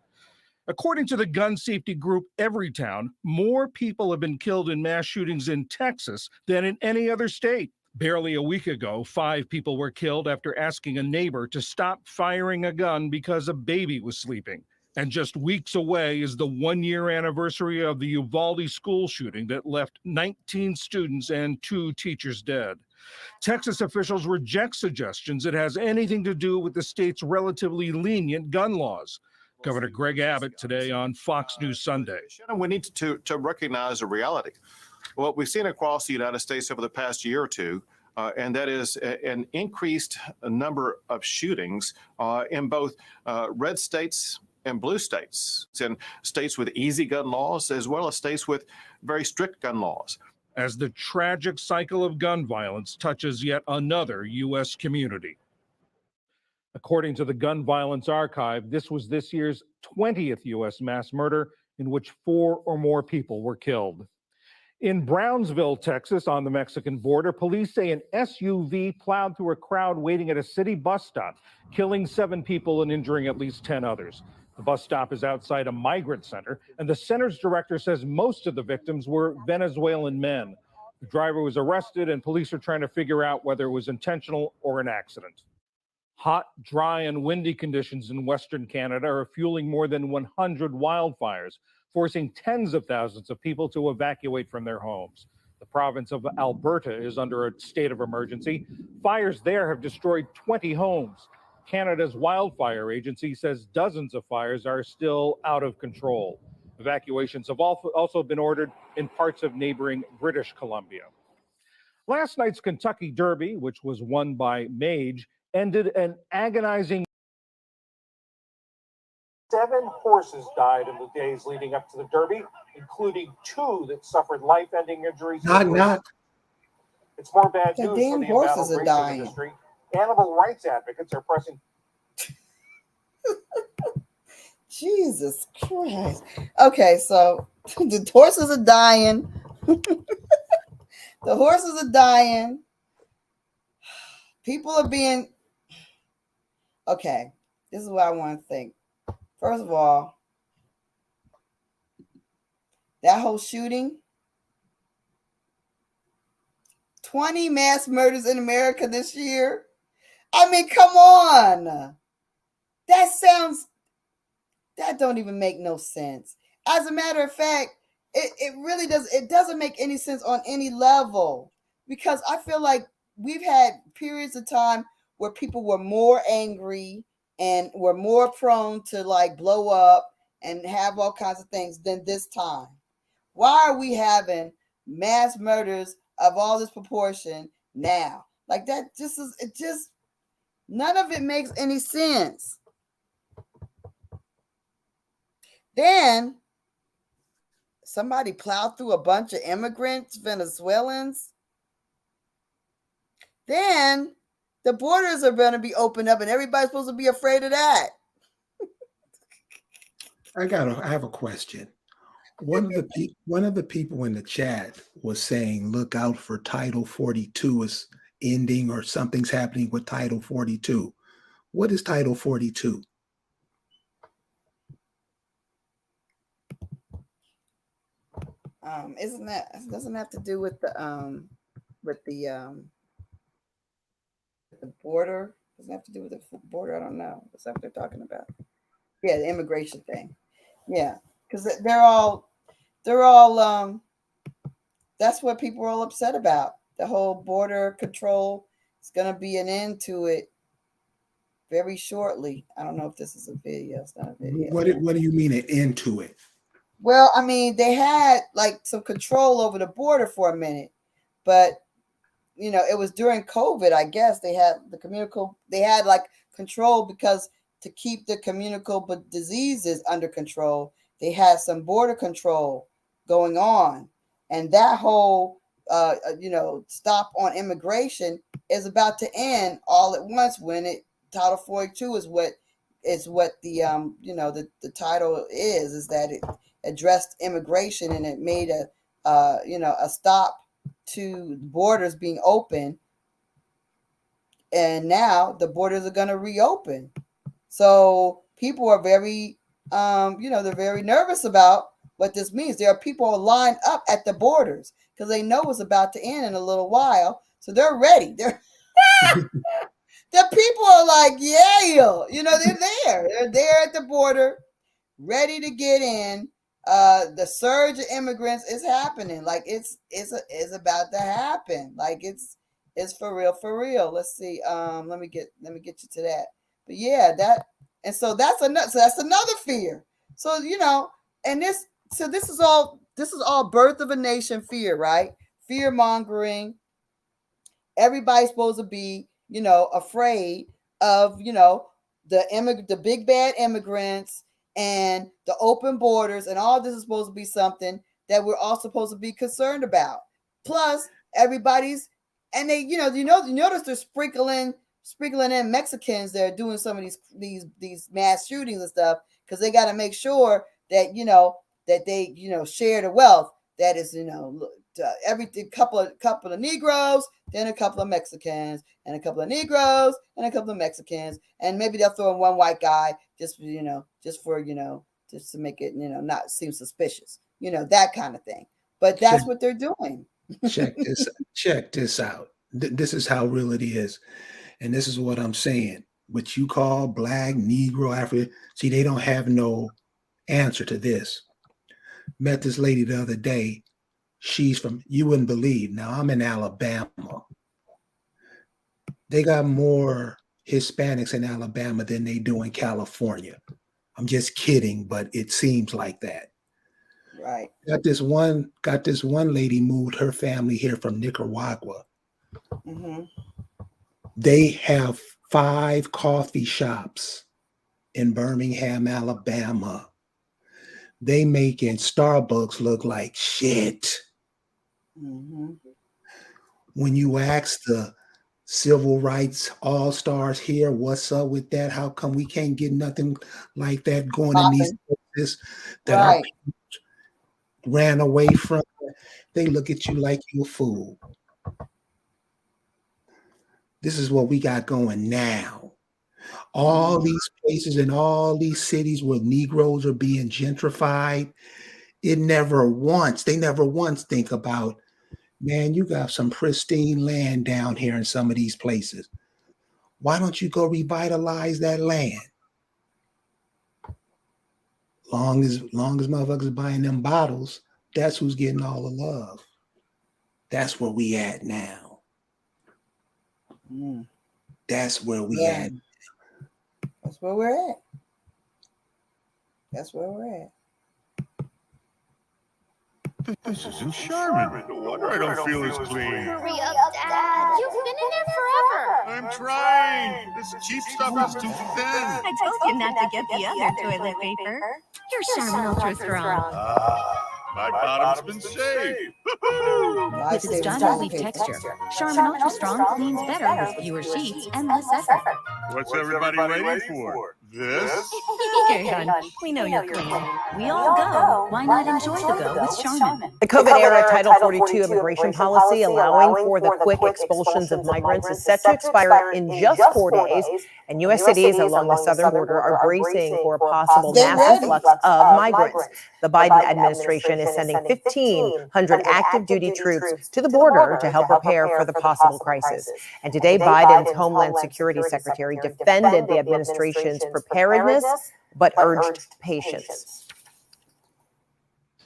According to the gun safety group Everytown, more people have been killed in mass shootings in Texas than in any other state. Barely a week ago, 5 people were killed after asking a neighbor to stop firing a gun because a baby was sleeping. And just weeks away is the 1-year anniversary of the Uvalde school shooting that left 19 students and 2 teachers dead. Texas officials reject suggestions it has anything to do with the state's relatively lenient gun laws. Governor Greg Abbott today on Fox News Sunday. We need to recognize a reality. What we've seen across the United States over the past year or two, and that is an increased number of shootings in both red states and blue states, and states with easy gun laws, as well as states with very strict gun laws. As the tragic cycle of gun violence touches yet another U.S. community. According to the Gun Violence Archive, this was this year's 20th U.S. mass murder in which 4 or more people were killed. In Brownsville, Texas, on the Mexican border, police say an SUV plowed through a crowd waiting at a city bus stop, killing 7 people and injuring at least 10 others. The bus stop is outside a migrant center, and the center's director says most of the victims were Venezuelan men. The driver was arrested, and police are trying to figure out whether it was intentional or an accident. Hot, dry, and windy conditions in Western Canada are fueling more than 100 wildfires, forcing tens of thousands of people to evacuate from their homes. The province of Alberta is under a state of emergency. Fires there have destroyed 20 homes. Canada's wildfire agency says dozens of fires are still out of control. Evacuations have also been ordered in parts of neighboring British Columbia. Last night's Kentucky Derby, which was won by Mage, ended an agonizing. 7 horses died in the days leading up to the Derby, including 2 that suffered life-ending injuries. It's more bad news for the embattled racing industry. Animal rights advocates are pressing. Jesus Christ. Okay, so the horses are dying. The horses are dying. People are being. Okay, this is what I want to think. First of all, that whole shooting, 20 mass murders in America this year. I mean, come on. That don't even make no sense. As a matter of fact, it really does. It doesn't make any sense on any level, because I feel like we've had periods of time where people were more angry and were more prone to like blow up and have all kinds of things than this time. Why are we having mass murders of all this proportion now? Like that just none of it makes any sense. Then somebody plowed through a bunch of immigrants, Venezuelans. Then the borders are going to be opened up and everybody's supposed to be afraid of that. I have a question. One of the people in the chat was saying, look out for Title 42 is ending or something's happening with Title 42. What is Title 42? Doesn't have to do with the border? Doesn't have to do with the border? I don't know. What's that they're talking about? Yeah, the immigration thing. Yeah, because they're all that's what people are all upset about. The whole border control is going to be an end to it very shortly. I don't know if this is a video. It's not a video. What do you mean an end to it? Well, I mean, they had like some control over the border for a minute, but you know, it was during COVID, I guess. They had like control because to keep the communicable diseases under control, they had some border control going on. And that whole stop on immigration is about to end all at once when Title 42 is what the the title is that it addressed immigration and it made a stop to borders being open, and now the borders are going to reopen. So people are very they're very nervous about what this means. There are people lined up at the borders because they know it's about to end in a little while, so they're ready. The people are like, yeah, they're there at the border, ready to get in. The surge of immigrants is happening. Like it's about to happen. Like it's for real. Let's see. Let me get you to that. But yeah, that's another fear. So this is all birth of a nation fear, right? Fear mongering. Everybody's supposed to be, afraid of, the big bad immigrants and the open borders and all this is supposed to be something that we're all supposed to be concerned about. Plus, everybody's, and they, you notice they're sprinkling in Mexicans that are doing some of these mass shootings and stuff, because they got to make sure that that they share the wealth. That is, everything, couple of Negroes, then a couple of Mexicans, and a couple of Negroes, and a couple of Mexicans, and maybe they'll throw in one white guy just to make it not seem suspicious, that kind of thing. But that's what they're doing. Check this out. This is how real it is, and this is what I'm saying. What you call Black, Negro, African, see, they don't have no answer to this. Met this lady the other day. She's from, you wouldn't believe. Now, I'm in Alabama. They got more Hispanics in Alabama than they do in California. I'm just kidding, but it seems like that. Right. Got this one lady moved her family here from Nicaragua. Mm-hmm. They have 5 coffee shops in Birmingham, Alabama. They making Starbucks look like shit. Mm-hmm. When you ask the civil rights all-stars here, what's up with that? How come we can't get nothing like that going in these places that our people ran away from? They look at you like you're a fool. This is what we got going now. All these places and all these cities where Negroes are being gentrified, they never once think about, man, you got some pristine land down here in some of these places. Why don't you go revitalize that land? Long as motherfuckers buying them bottles, that's who's getting all the love. That's where we at now. That's where we at. That's where we're at. That's where we're at. This isn't Charmin. No wonder I don't feel as clean. Hurry up, Dad. You've been in there forever. I'm trying. This cheap stuff is too thin. I told you not to get the other toilet paper. Here's Charmin Ultra Strong. My bottom's been saved. With its John Leaf texture, Charmin Ultra Strong cleans better with fewer sheets and less effort. What's everybody waiting for? This? Okay, hon. We know you're clean. We all go. Why not enjoy the go with Charmin? The COVID-era Title 42 immigration policy allowing for the quick expulsions of migrants is set to expire in just 4 days, and U.S. cities along the southern border are bracing for a possible mass influx of migrants. The Biden administration is sending 1,500 active duty troops to the border to help prepare for the possible crisis. And today, Biden's Homeland Security Secretary defended the administration's preparedness, but urged patience.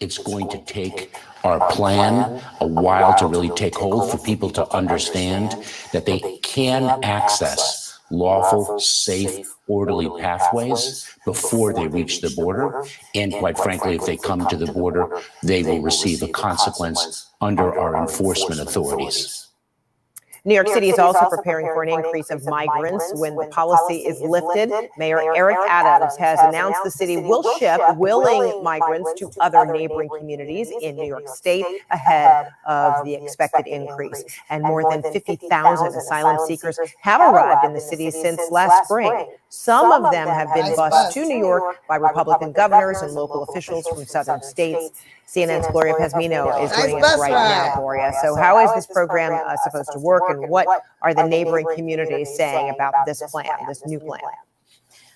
It's going to take our plan a while to really take hold for people to understand that they can access lawful, safe, orderly pathways before they reach the border. And quite frankly, if they come to the border, they will receive a consequence under our enforcement authorities. New York City is also preparing for an increase of migrants when the policy is lifted. Mayor Eric Adams has announced the city will ship willing migrants to other neighboring communities in New York State ahead of the expected increase. And more than 50,000 asylum seekers have arrived in the city since last spring. Some of them have been bused to New York by Republican governors and local officials from southern states. CNN's Gloria Pezmino is joining us right now, Gloria. So how is this program supposed to work, and what are the neighboring communities saying about this plan, this new plan?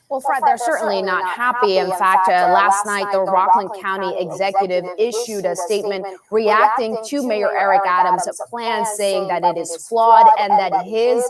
Well, Fred, they're certainly not happy. In fact, last night, the Rockland County executive issued a statement reacting to Mayor Eric Adams' plan, saying that it is flawed and that his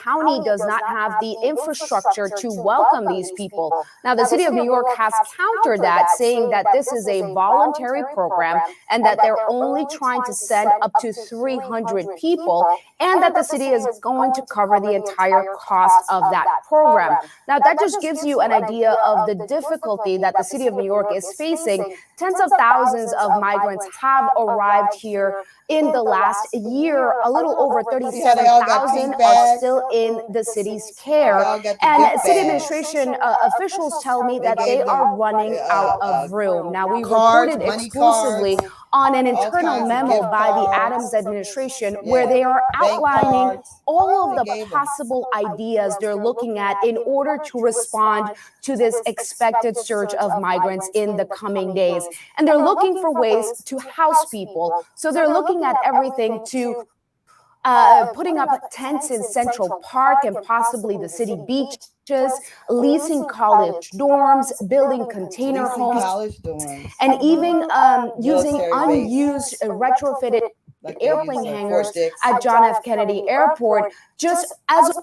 county does not have the infrastructure to welcome these people. Now, the city of New York has countered that, saying that this is a voluntary program and that they're only trying to send up to 300 people, and that the city is going to cover the entire cost of that program. Now, that just gives you an idea of the difficulty that the city of New York is facing. Tens of thousands of migrants have arrived here in the last year. A little over 37,000 are still in the city's care. And city administration officials tell me that they are running out of room. Now, we reported exclusively on an internal memo by the Adams administration where they are outlining all of the possible ideas they're looking at in order to respond to this expected surge of migrants in the coming days. And they're looking for ways to house people. So they're looking at everything to putting up tents in Central Park and possibly the city beaches, leasing college dorms, building container homes, and even using unused retrofitted airplane hangars at John F. Kennedy Airport just as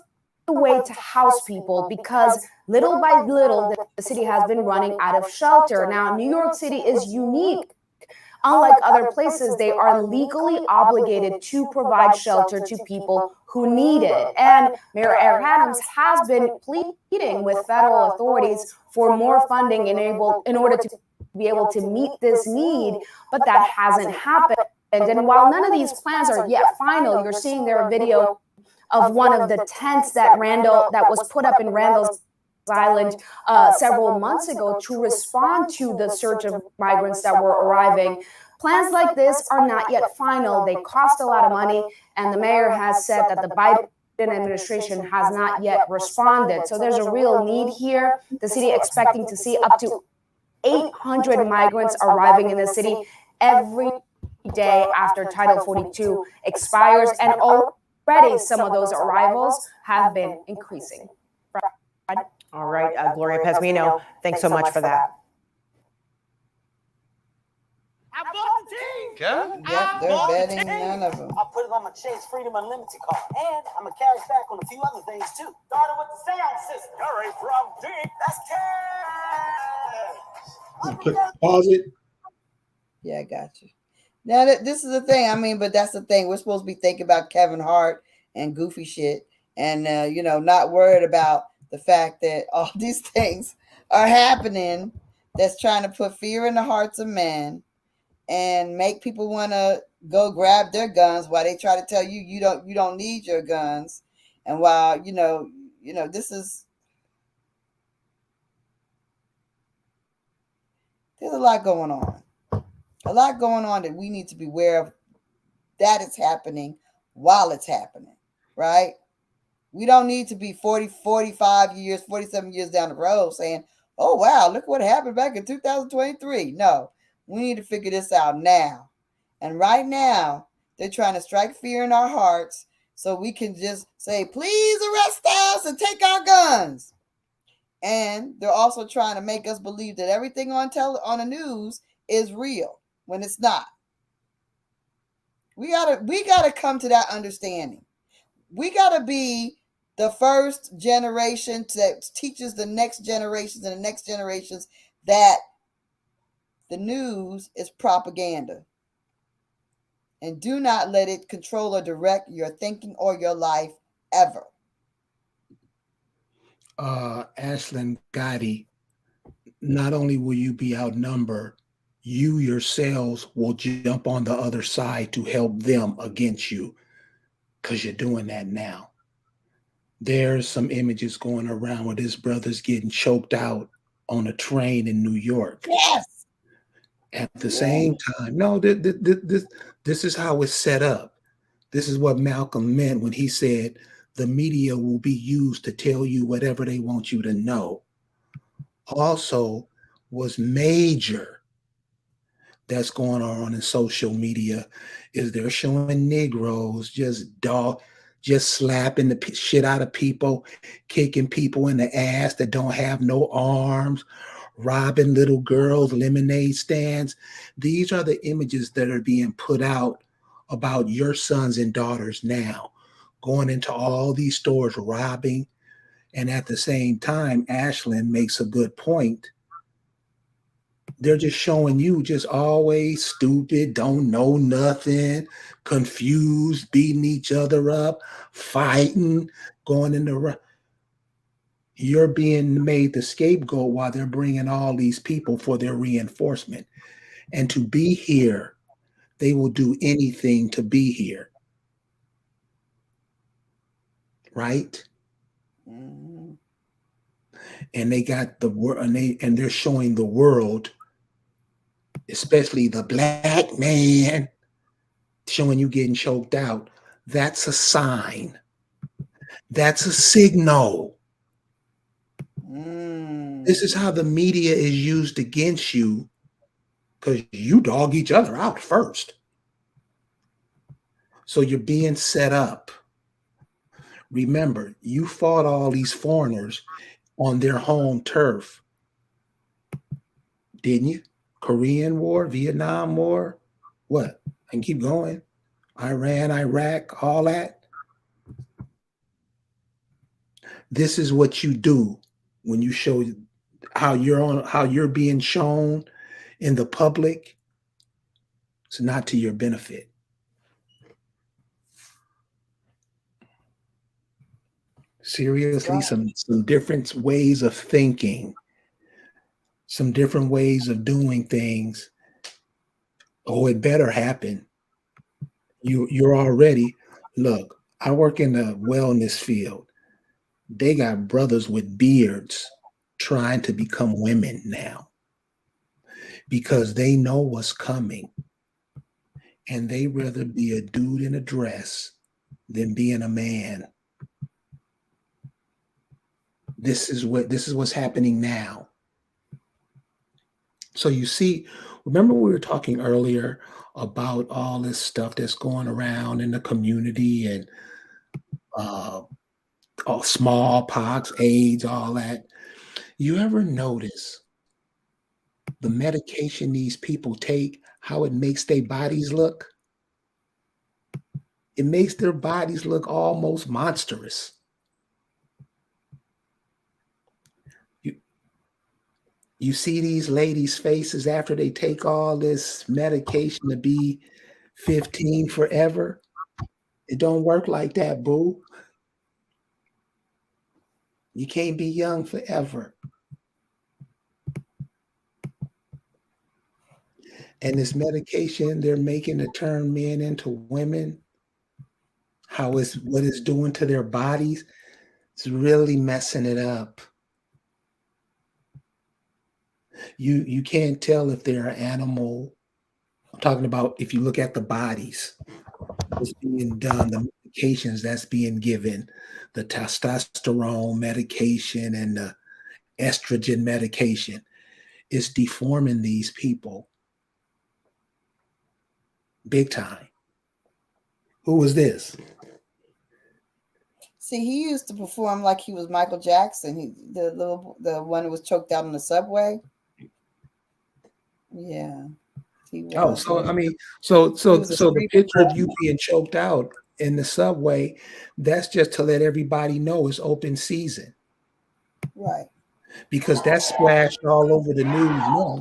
a way to house people, because little by little the city has been running out of shelter. Now, New York City is unique. Unlike other places, they are legally obligated to provide shelter to people who need it. And Mayor Eric Adams has been pleading with federal authorities for more funding in order to be able to meet this need, but that hasn't happened. And while none of these plans are yet final, you're seeing there a video of one of the tents that was put up in Randall's Island several months ago to respond to the surge of migrants that were arriving. Plans like this are not yet final. They cost a lot of money, and the mayor has said that the Biden administration has not yet responded. So there's a real need here. The city expecting to see up to 800 migrants arriving in the city every day after Title 42 expires, and already some of those arrivals have been increasing. All right, Gloria Pesmino, thanks so much for that. I bought the team. Okay. Yep, they're betting none of them. I put it on my Chase Freedom Unlimited card, and I'm gonna cash back on a few other things too. Starting with the sound system. Hurry from deep. That's cash. Pause it. Yeah, I got you. Now, this is the thing. I mean, but that's the thing. We're supposed to be thinking about Kevin Hart and goofy shit, and not worried about the fact that all these things are happening that's trying to put fear in the hearts of men and make people want to go grab their guns while they try to tell you you don't need your guns. And while there's a lot going on. A lot going on that we need to be aware of, that it's happening while it's happening, right? We don't need to be 40, 45 years, 47 years down the road saying, oh, wow, look what happened back in 2023. No, we need to figure this out now. And right now, they're trying to strike fear in our hearts so we can just say, please arrest us and take our guns. And they're also trying to make us believe that everything on the news is real when it's not. We gotta come to that understanding. We gotta be the first generation that teaches the next generations and the next generations that the news is propaganda. And do not let it control or direct your thinking or your life ever. Ashlyn Gotti, not only will you be outnumbered, you yourselves will jump on the other side to help them against you, because you're doing that now. There's some images going around where this brother's getting choked out on a train in New York. Yes. At the same time, no, this is how it's set up. This is what Malcolm meant when he said the media will be used to tell you whatever they want you to know. Also, was major that's going on in social media is they're showing Negroes just slapping the shit out of people, kicking people in the ass that don't have no arms, robbing little girls, lemonade stands. These are the images that are being put out about your sons and daughters now, going into all these stores, robbing. And at the same time, Ashlyn makes a good point. They're just showing you just always stupid, don't know nothing, confused, beating each other up, fighting, going in the You're being made the scapegoat while they're bringing all these people for their reinforcement. And to be here, they will do anything to be here. Right? Mhm. And they got the world, and they're showing the world, especially the black man, showing you getting choked out. That's a sign. That's a signal. This is how the media is used against you, because you dog each other out first. So you're being set up. Remember, you fought all these foreigners on their home turf, didn't you? Korean War, Vietnam War, what? I can keep going. Iran, Iraq, all that. This is what you do when you show how you're being shown in the public. It's not to your benefit. Seriously, some different ways of thinking, some different ways of doing things. Oh, it better happen. You're already, look, I work in the wellness field. They got brothers with beards trying to become women now because they know what's coming. And they rather be a dude in a dress than being a man. This is what's happening now. So you see, remember we were talking earlier about all this stuff that's going around in the community and smallpox, AIDS, all that. You ever notice the medication these people take, how it makes their bodies look? It makes their bodies look almost monstrous. You see these ladies' faces after they take all this medication to be 15 forever. It don't work like that, boo. You can't be young forever. And this medication they're making to turn men into women, what it's doing to their bodies, it's really messing it up. You can't tell if they're an animal. I'm talking about if you look at the bodies, what's being done, the medications that's being given, the testosterone medication and the estrogen medication is deforming these people big time. Who was this? See, he used to perform like he was Michael Jackson. The one who was choked out in the subway. Yeah. Oh, so I mean, so the picture of you being choked out in the subway, that's just to let everybody know it's open season. Right. Because that's splashed all over the news now.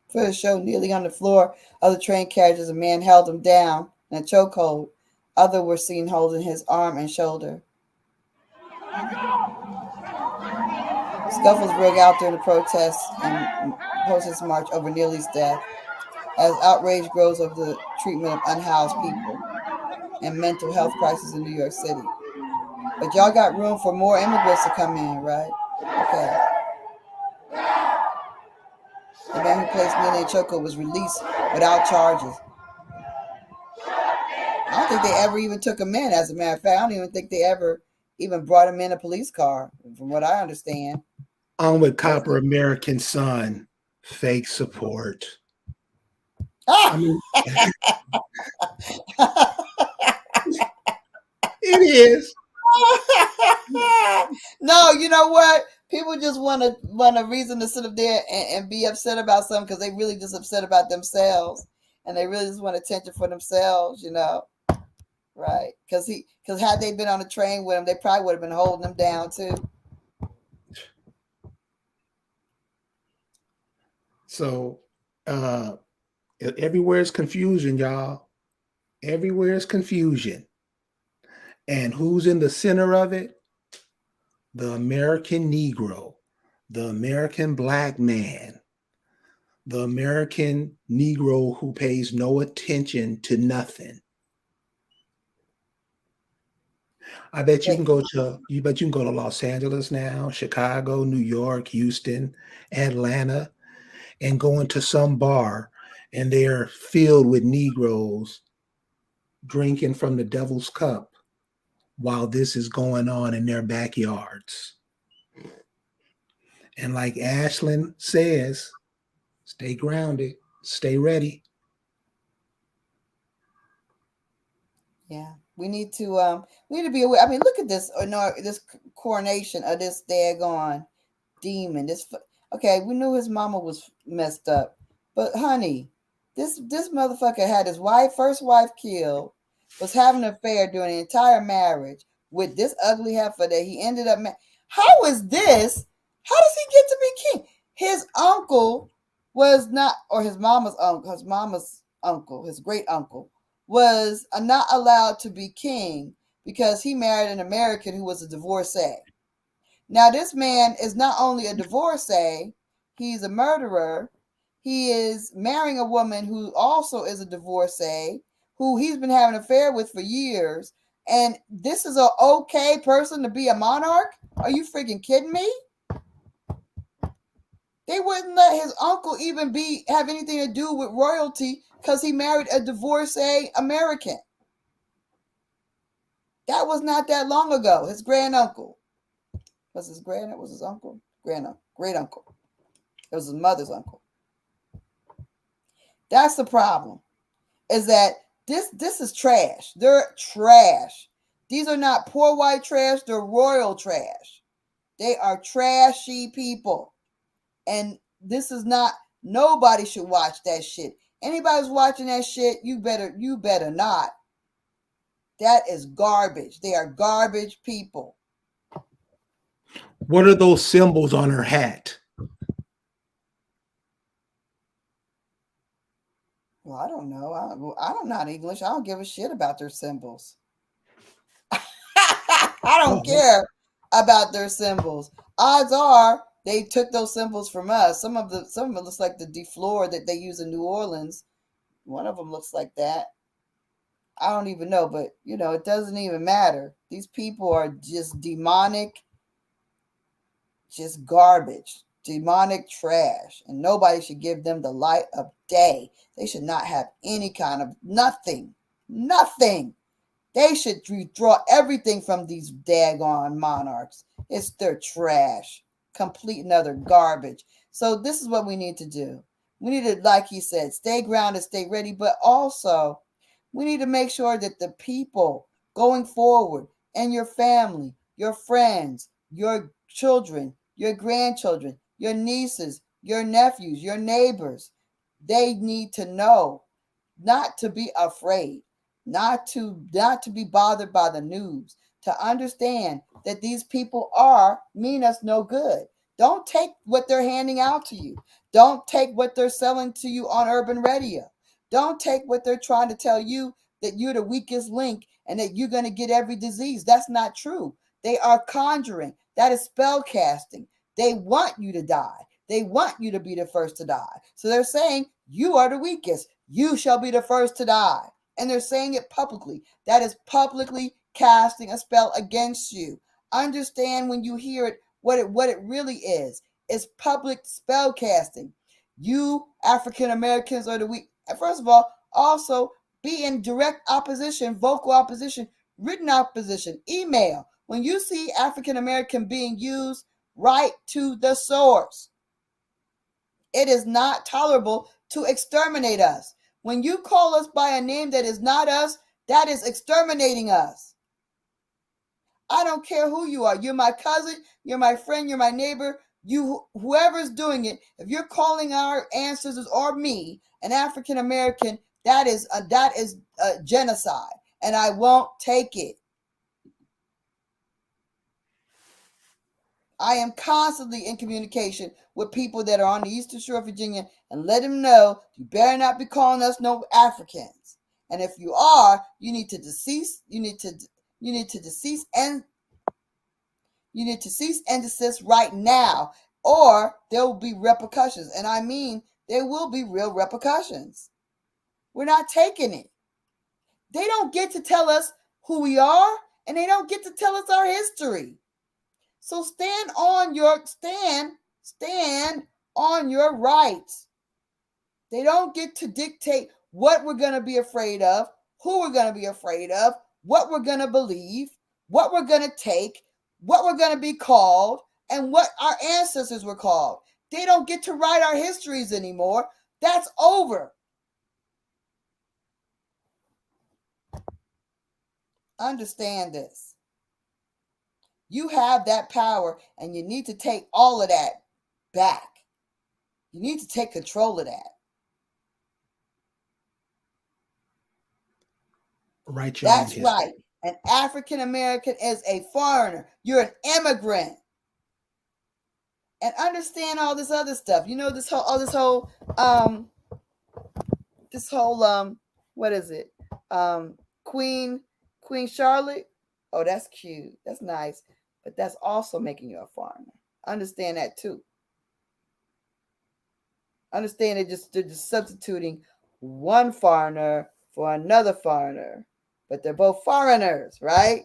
For the show, nearly on the floor of the train carriages, a man held him down in a chokehold. Others were seen holding his arm and shoulder. Scuffles broke out during the protests and protest march over Neely's death, as outrage grows over the treatment of unhoused people and mental health crisis in New York City. But y'all got room for more immigrants to come in, right? Okay. The man who placed Neely in chokehold was released without charges. I don't think they ever even took him in, as a matter of fact. I don't even think they ever even brought him in a police car, from what I understand. On with Copper American Son, fake support. I mean, it is. No, you know what? People just want a reason to sit up there and be upset about something because they really just upset about themselves, and they really just want attention for themselves, you know. Right. Because had they been on the train with him, they probably would have been holding him down too. So everywhere is confusion, y'all. Everywhere is confusion. And who's in the center of it? The American Negro, the American black man, the American Negro who pays no attention to nothing. I bet you can go to Los Angeles now, Chicago, New York, Houston, Atlanta, and go into some bar and they're filled with Negroes drinking from the devil's cup while this is going on in their backyards. And like Ashlyn says, stay grounded, stay ready. Yeah, we need to be aware. I mean, look at this, this coronation of this daggone demon. Okay, we knew his mama was messed up, but honey, this motherfucker had his first wife killed, was having an affair during the entire marriage with this ugly heifer that he ended up. How is this? How does he get to be king? His uncle was not, or his mama's uncle, his great uncle was not allowed to be king because he married an American who was a divorcee. Now, this man is not only a divorcee, he's a murderer. He is marrying a woman who also is a divorcee, who he's been having an affair with for years. And this is an okay person to be a monarch? Are you freaking kidding me? They wouldn't let his uncle even have anything to do with royalty because he married a divorcee American. That was not that long ago. His granduncle. Was his uncle? Granduncle. Great uncle. It was his mother's uncle. That's the problem. Is that this is trash. They're trash. These are not poor white trash, they're royal trash. They are trashy people. And this is not, nobody should watch that shit. Anybody's watching that shit, you better not. That is garbage. They are garbage people. What are those symbols on her hat? Well, I don't know. I'm not English. I don't give a shit about their symbols. I don't care about their symbols. Odds are they took those symbols from us. Some of them looks like the deflor that they use in New Orleans. One of them looks like that. I don't even know, but it doesn't even matter. These people are just demonic, just garbage, demonic trash, and nobody should give them the light of day. They should not have any kind of nothing. They should withdraw everything from these daggone monarchs. It's their trash, complete and utter garbage. So this is what we need to do. We need to, like he said, stay grounded, stay ready, but also we need to make sure that the people going forward and your family, your friends, your children, your grandchildren, your nieces, your nephews, your neighbors, they need to know not to be afraid, not to be bothered by the news, to understand that these people mean us no good. Don't take what they're handing out to you. Don't take what they're selling to you on urban radio. Don't take what they're trying to tell you, that you're the weakest link and that you're going to get every disease. That's not true. They are conjuring. That is spell casting. They want you to die. They want you to be the first to die. So they're saying, you are the weakest. You shall be the first to die. And they're saying it publicly. That is publicly casting a spell against you. Understand when you hear it, what it really is. It's public spell casting. You African Americans are the weak. First of all, also be in direct opposition, vocal opposition, written opposition, email. When you see African American being used, write to the source. It is not tolerable to exterminate us. When you call us by a name that is not us, that is exterminating us. I don't care who you are. You're my cousin, you're my friend, you're my neighbor, whoever's doing it. If you're calling our ancestors or me an African American, that is a genocide. and I won't take it. I am constantly in communication with people that are on the Eastern Shore of Virginia and let them know you better not be calling us no Africans. And if you are, you need to cease and desist right now, or there will be repercussions. And I mean, there will be real repercussions. We're not taking it. They don't get to tell us who we are, and they don't get to tell us our history. So stand on your rights. They don't get to dictate what we're going to be afraid of, who we're going to be afraid of, what we're going to believe, what we're going to take, what we're going to be called, and what our ancestors were called. They don't get to write our histories anymore. That's over. Understand this. You have that power, and you need to take all of that back. You need to take control of that. Write your own That's history. right. An African American is a foreigner. You're an immigrant. And understand all this other stuff. You know, this whole what is it? Queen Charlotte. Oh, that's cute. That's nice. But that's also making you a foreigner. Understand that too. Understand they're just substituting one foreigner for another foreigner, but they're both foreigners, right?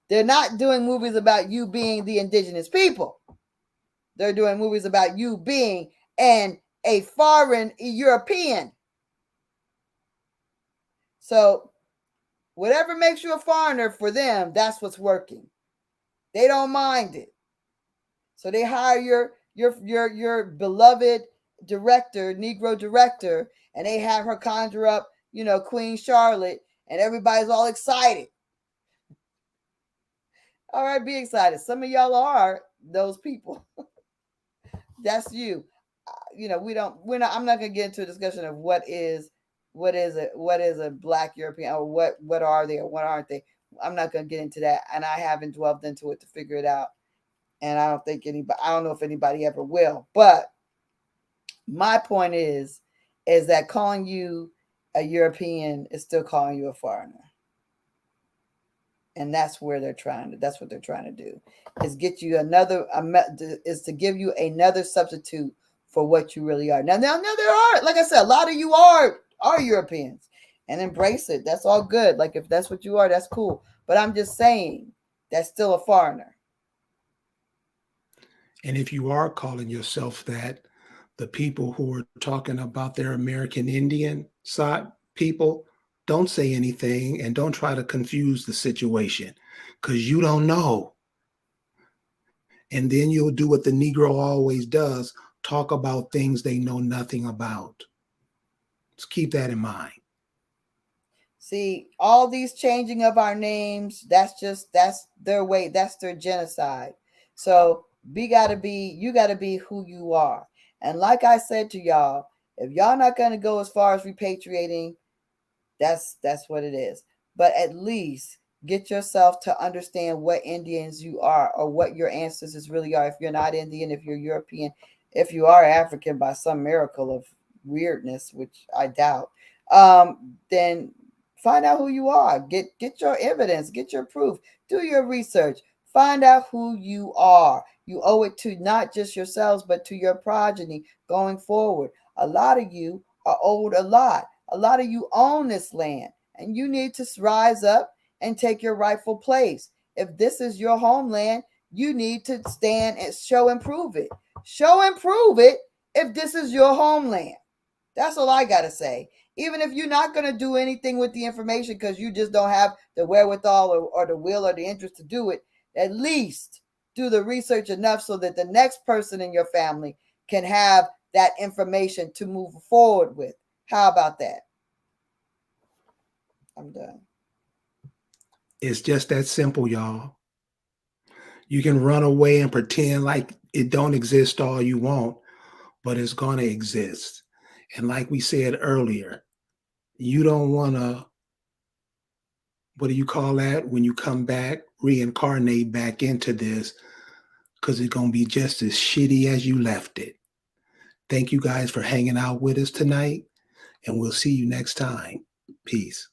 They're not doing movies about you being the indigenous people. They're doing movies about you being a foreign European. So whatever makes you a foreigner for them, that's what's working. They don't mind it. So they hire your beloved director, Negro director, and they have her conjure up, Queen Charlotte, and everybody's all excited. All right, be excited. Some of y'all are those people. That's you. I'm not gonna get into a discussion of what is a Black European, or what are they or what aren't they. I'm not gonna get into that, and I haven't dwelled into it to figure it out. And I don't know if anybody ever will. But my point is that calling you a European is still calling you a foreigner. And that's what they're trying to do, is get you is to give you another substitute for what you really are. Now there are, like I said, a lot of you are Europeans, and embrace it. That's all good. Like, if that's what you are, that's cool. But I'm just saying, that's still a foreigner. And if you are calling yourself that, the people who are talking about their American Indian side people, don't say anything and don't try to confuse the situation, because you don't know. And then you'll do what the Negro always does, talk about things they know nothing about. Just keep that in mind. See, all these changing of our names, that's their way, that's their genocide. So you gotta be who you are. And like I said to y'all, if y'all not gonna go as far as repatriating, that's what it is. But at least get yourself to understand what Indians you are, or what your ancestors really are. If you're not Indian, if you're European, if you are African by some miracle of weirdness, which I doubt, then find out who you are. Get your evidence, get your proof, do your research, find out who you are. You owe it to not just yourselves, but to your progeny going forward. A lot of you are owed a lot. A lot of you own this land, and you need to rise up and take your rightful place. If this is your homeland, you need to stand and show and prove it. Show and prove it if this is your homeland. That's all I got to say. Even if you're not going to do anything with the information because you just don't have the wherewithal or the will or the interest to do it, at least do the research enough so that the next person in your family can have that information to move forward with. How about that? I'm done. It's just that simple, y'all. You can run away and pretend like it don't exist all you want, but it's going to exist. And like we said earlier, you don't want to what do you call that? When you come back, reincarnate back into this, because it's going to be just as shitty as you left it. Thank you guys for hanging out with us tonight, and we'll see you next time. Peace.